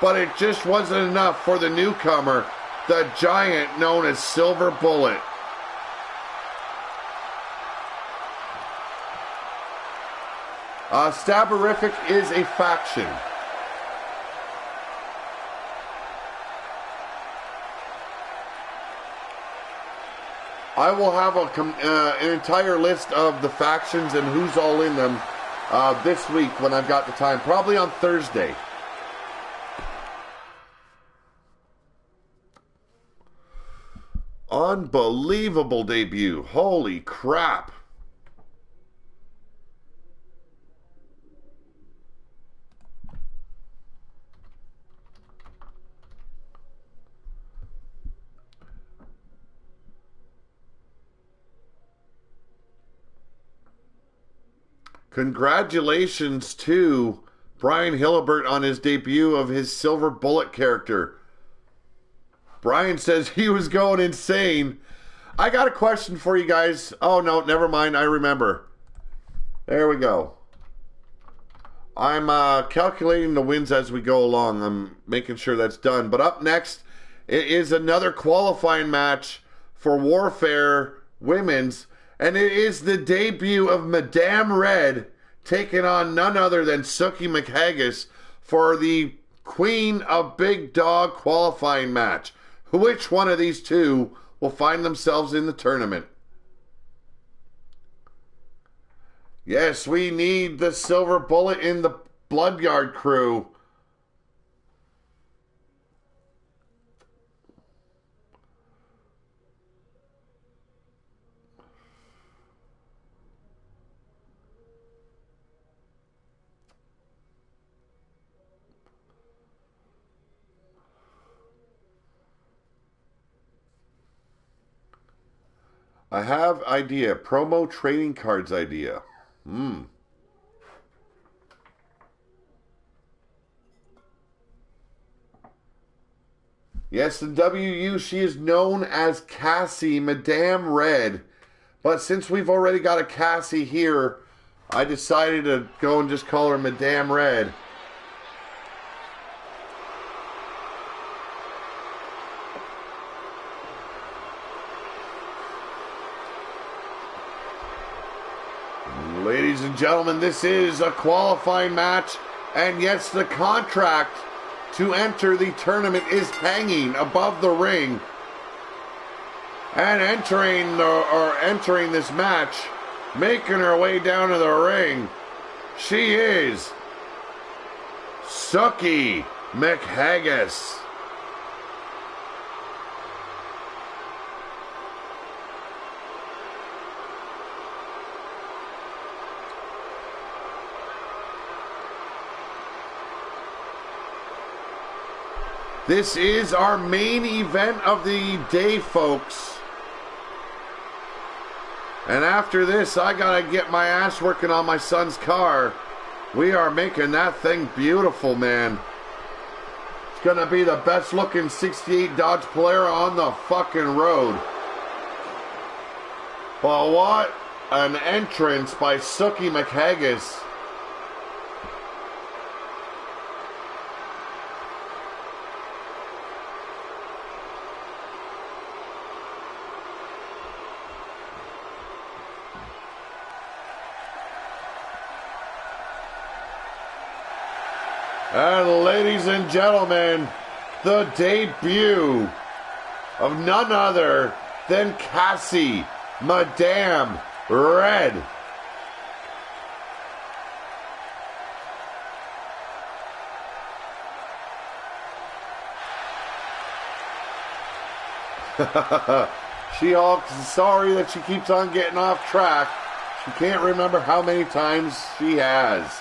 but it just wasn't enough for the newcomer, the giant known as Silver Bullet. Staberific is a faction. I will have an entire list of the factions and who's all in them this week when I've got the time, probably on Thursday. Unbelievable debut. Holy crap. Congratulations to Brian Hillibert on his debut of his Silver Bullet character. Brian says he was going insane. I got a question for you guys. Oh, no, never mind. I remember. There we go. I'm calculating the wins as we go along. I'm making sure that's done. But up next, it is another qualifying match for Warfare Women's. And it is the debut of Madame Red taking on none other than Suki McHaggis for the Queen of Big Dog qualifying match. Which one of these two will find themselves in the tournament? Yes, we need the Silver Bullet in the Bloodyard crew. I have idea. Promo trading cards idea. Yes, in WU, she is known as Cassie, Madame Red. But since we've already got a Cassie here, I decided to go and just call her Madame Red. Ladies and gentlemen, this is a qualifying match, and yes, the contract to enter the tournament is hanging above the ring. And entering this match, making her way down to the ring, she is Suki McHaggis. This is our main event of the day, folks. And after this, I gotta get my ass working on my son's car. We are making that thing beautiful, man. It's gonna be the best looking 68 Dodge Polara on the fucking road. But what an entrance by Suki McHaggis. And ladies and gentlemen, the debut of none other than Cassie, Madame Red. She-Hulk's sorry that she keeps on getting off track. She can't remember how many times she has.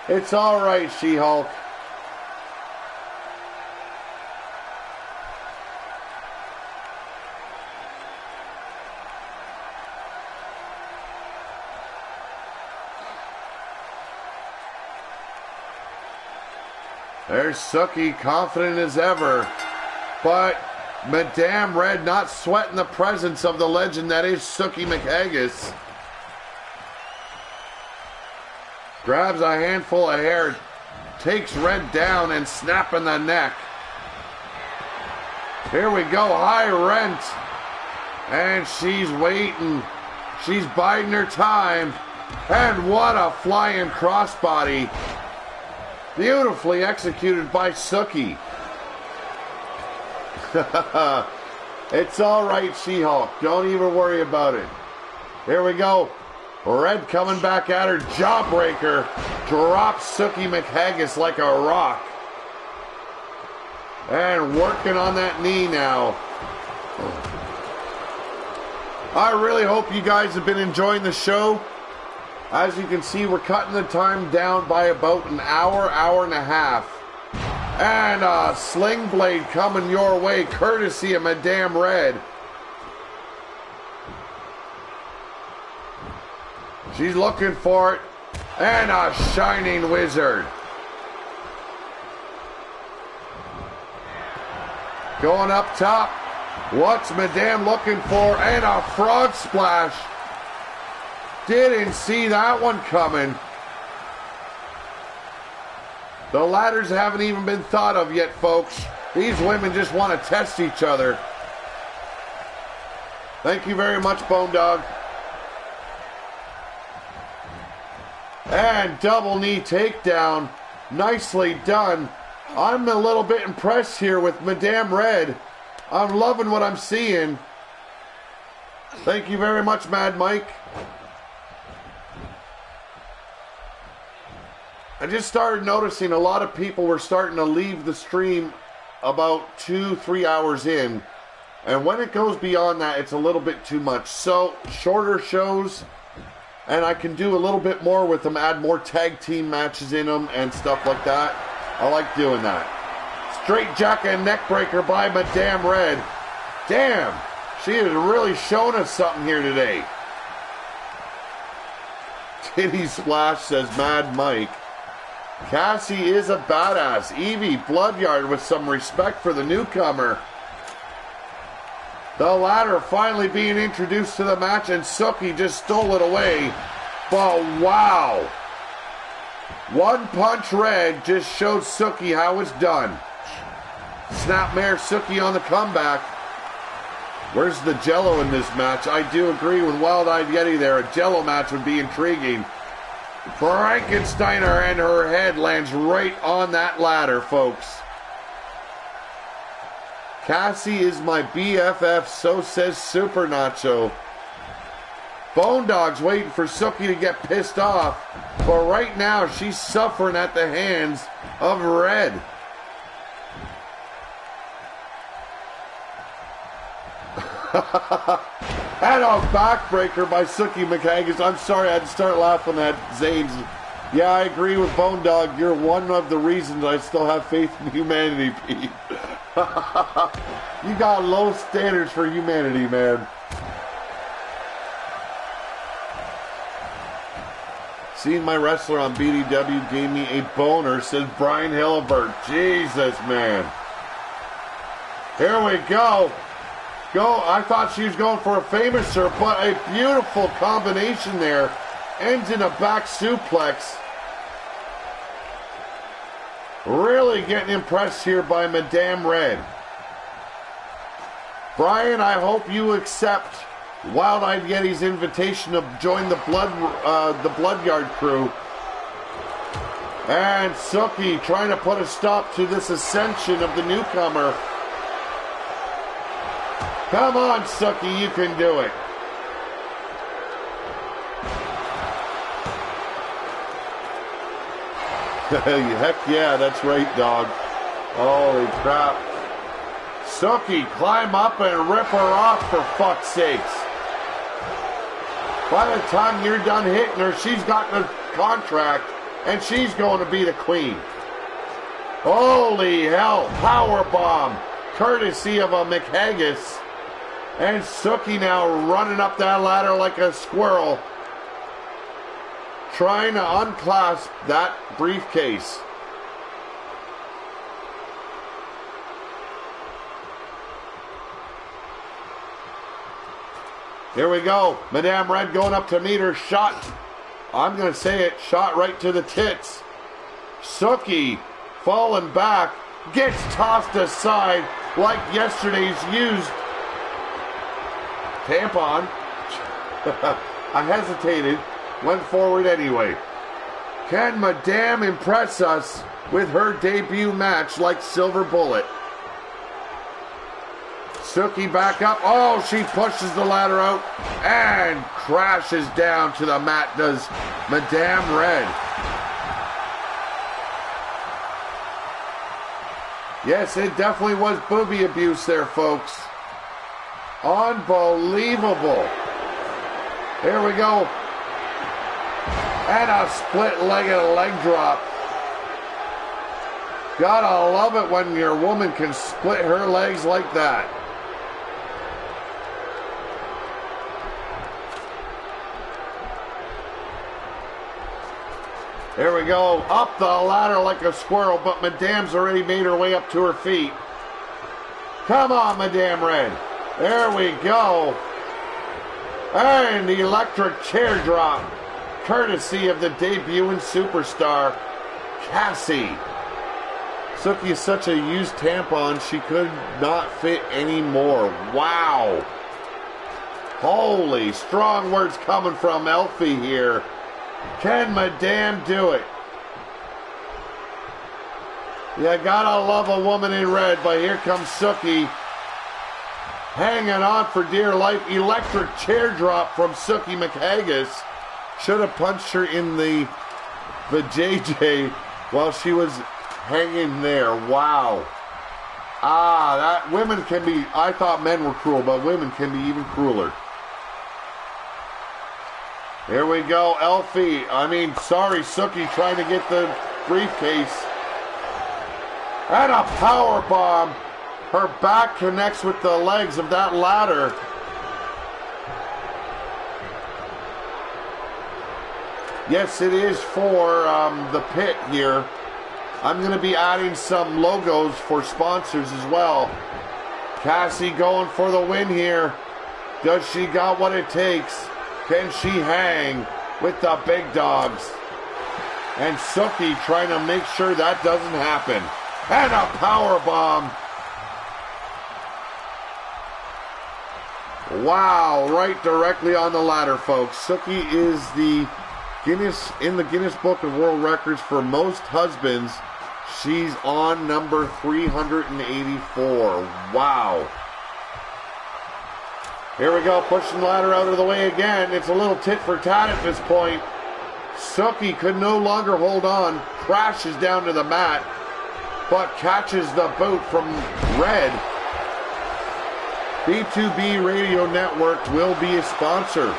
It's all right, She-Hulk. There's Suki, confident as ever, but Madame Red not sweating the presence of the legend that is Suki McHaggis. Grabs a handful of hair, takes Red down and snapping the neck. Here we go, high rent. And she's waiting. She's biding her time. And what a flying crossbody. Beautifully executed by Suki. It's all right, She-Hulk. Don't even worry about it. Here we go. Red coming back at her, jawbreaker, drops Suki McHaggis like a rock. And working on that knee now. I really hope you guys have been enjoying the show. As you can see, we're cutting the time down by about an hour, hour and a half. And a sling blade coming your way, courtesy of Madame Red. She's looking for it. And a shining wizard. Going up top. What's Madame looking for? And a frog splash. Didn't see that one coming. The ladders haven't even been thought of yet, folks. These women just want to test each other. Thank you very much, Bone Dog. And double knee takedown. Nicely done. I'm a little bit impressed here with Madame Red. I'm loving what I'm seeing. Thank you very much, Mad Mike. I just started noticing a lot of people were starting to leave the stream about 2-3 hours in. And when it goes beyond that, it's a little bit too much. So, shorter shows, and I can do a little bit more with them, add more tag team matches in them and stuff like that. I like doing that. Straight jacket and neck breaker by Madame Red. Damn, she has really shown us something here today. Titty splash, says Mad Mike. Cassie is a badass. Evie Bloodyard with some respect for the newcomer. The ladder finally being introduced to the match, and Suki just stole it away. But wow. One Punch Red just showed Suki how it's done. Snapmare Suki on the comeback. Where's the Jello in this match? I do agree with Wild Eyed Yeti there. A Jello match would be intriguing. Frankensteiner and her head lands right on that ladder, folks. Cassie is my BFF, so says Super Nacho. Bone Dog's waiting for Suki to get pissed off, but right now she's suffering at the hands of Red. And a backbreaker by Suki McHaggis. I'm sorry, I had to start laughing at Zane's. Yeah, I agree with Bone Dog. You're one of the reasons I still have faith in humanity, Pete. You got low standards for humanity, man. Seeing my wrestler on BDW gave me a boner, says Brian Hillibert. Jesus, man. Here we go. I thought she was going for a famouser, but a beautiful combination there. Ends in a back suplex. Really getting impressed here by Madame Red. Brian, I hope you accept Wild Eyed Yeti's invitation to join the Bloodyard crew. And Suki trying to put a stop to this ascension of the newcomer. Come on, Suki, you can do it. Heck yeah, that's right, dog. Holy crap. Suki, climb up and rip her off, for fuck's sakes. By the time you're done hitting her, she's got the contract, and she's going to be the queen. Holy hell, powerbomb, courtesy of a McHaggis. And Suki now running up that ladder like a squirrel, trying to unclasp that briefcase. Here we go. Madame Red going up to meet her. Shot. I'm going to say it. Shot right to the tits. Suki falling back. Gets tossed aside like yesterday's used tampon. I hesitated. Went forward anyway. Can Madame impress us with her debut match like Silver Bullet? Suki back up. Oh, she pushes the ladder out and crashes down to the mat, does Madame Red. Yes, it definitely was booby abuse there, folks. Unbelievable. Here we go. And a split-legged leg drop. Gotta love it when your woman can split her legs like that. Here we go, up the ladder like a squirrel, but Madame's already made her way up to her feet. Come on, Madame Red. There we go. And the electric chair drop, courtesy of the debuting superstar, Cassie. Suki is such a used tampon, she could not fit anymore. Wow. Holy, strong words coming from Elfie here. Can Madame do it? You gotta love a woman in red, but here comes Suki. Hanging on for dear life. Electric chair drop from Suki McHaggis. Should have punched her in the JJ while she was hanging there. Wow. That women can be, I thought men were cruel, but women can be even crueler. Here we go, Elfie. Suki trying to get the briefcase. And a power bomb. Her back connects with the legs of that ladder. Yes, it is for the pit here. I'm going to be adding some logos for sponsors as well. Cassie going for the win here. Does she got what it takes? Can she hang with the big dogs? And Suki trying to make sure that doesn't happen. And a power bomb. Wow, right directly on the ladder, folks. Suki is in the Guinness Book of World Records for most husbands. She's on number 384. Wow. Here we go, pushing the ladder out of the way again. It's a little tit for tat at this point. Suki could no longer hold on, crashes down to the mat, but catches the boot from Red. B2B Radio Network will be a sponsor.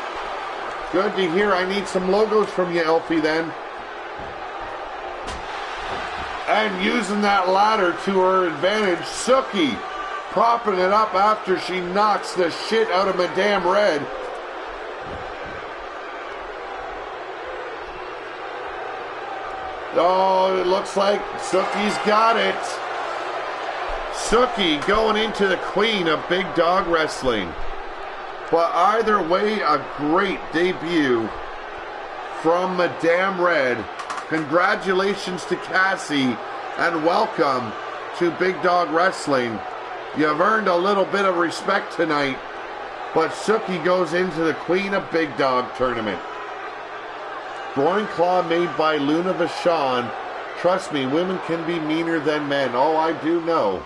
Good to hear. I need some logos from you, Elfie, then. And using that ladder to her advantage, Suki propping it up after she knocks the shit out of Madame Red. Oh, it looks like Suki's got it. Suki going into the queen of Big Dog Wrestling. But either way, a great debut from Madame Red. Congratulations to Cassie and welcome to Big Dog Wrestling. You've earned a little bit of respect tonight, but Suki goes into the Queen of Big Dog tournament. Groin claw made by Luna Vachon. Trust me, women can be meaner than men. Oh, I do know.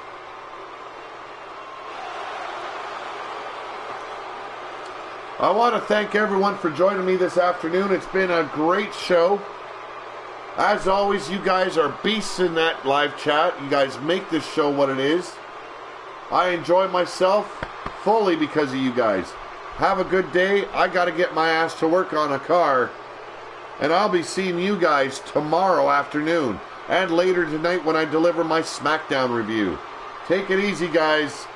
I want to thank everyone for joining me this afternoon. It's been a great show. As always, you guys are beasts in that live chat. You guys make this show what it is. I enjoy myself fully because of you guys. Have a good day. I got to get my ass to work on a car. And I'll be seeing you guys tomorrow afternoon and later tonight when I deliver my SmackDown review. Take it easy, guys.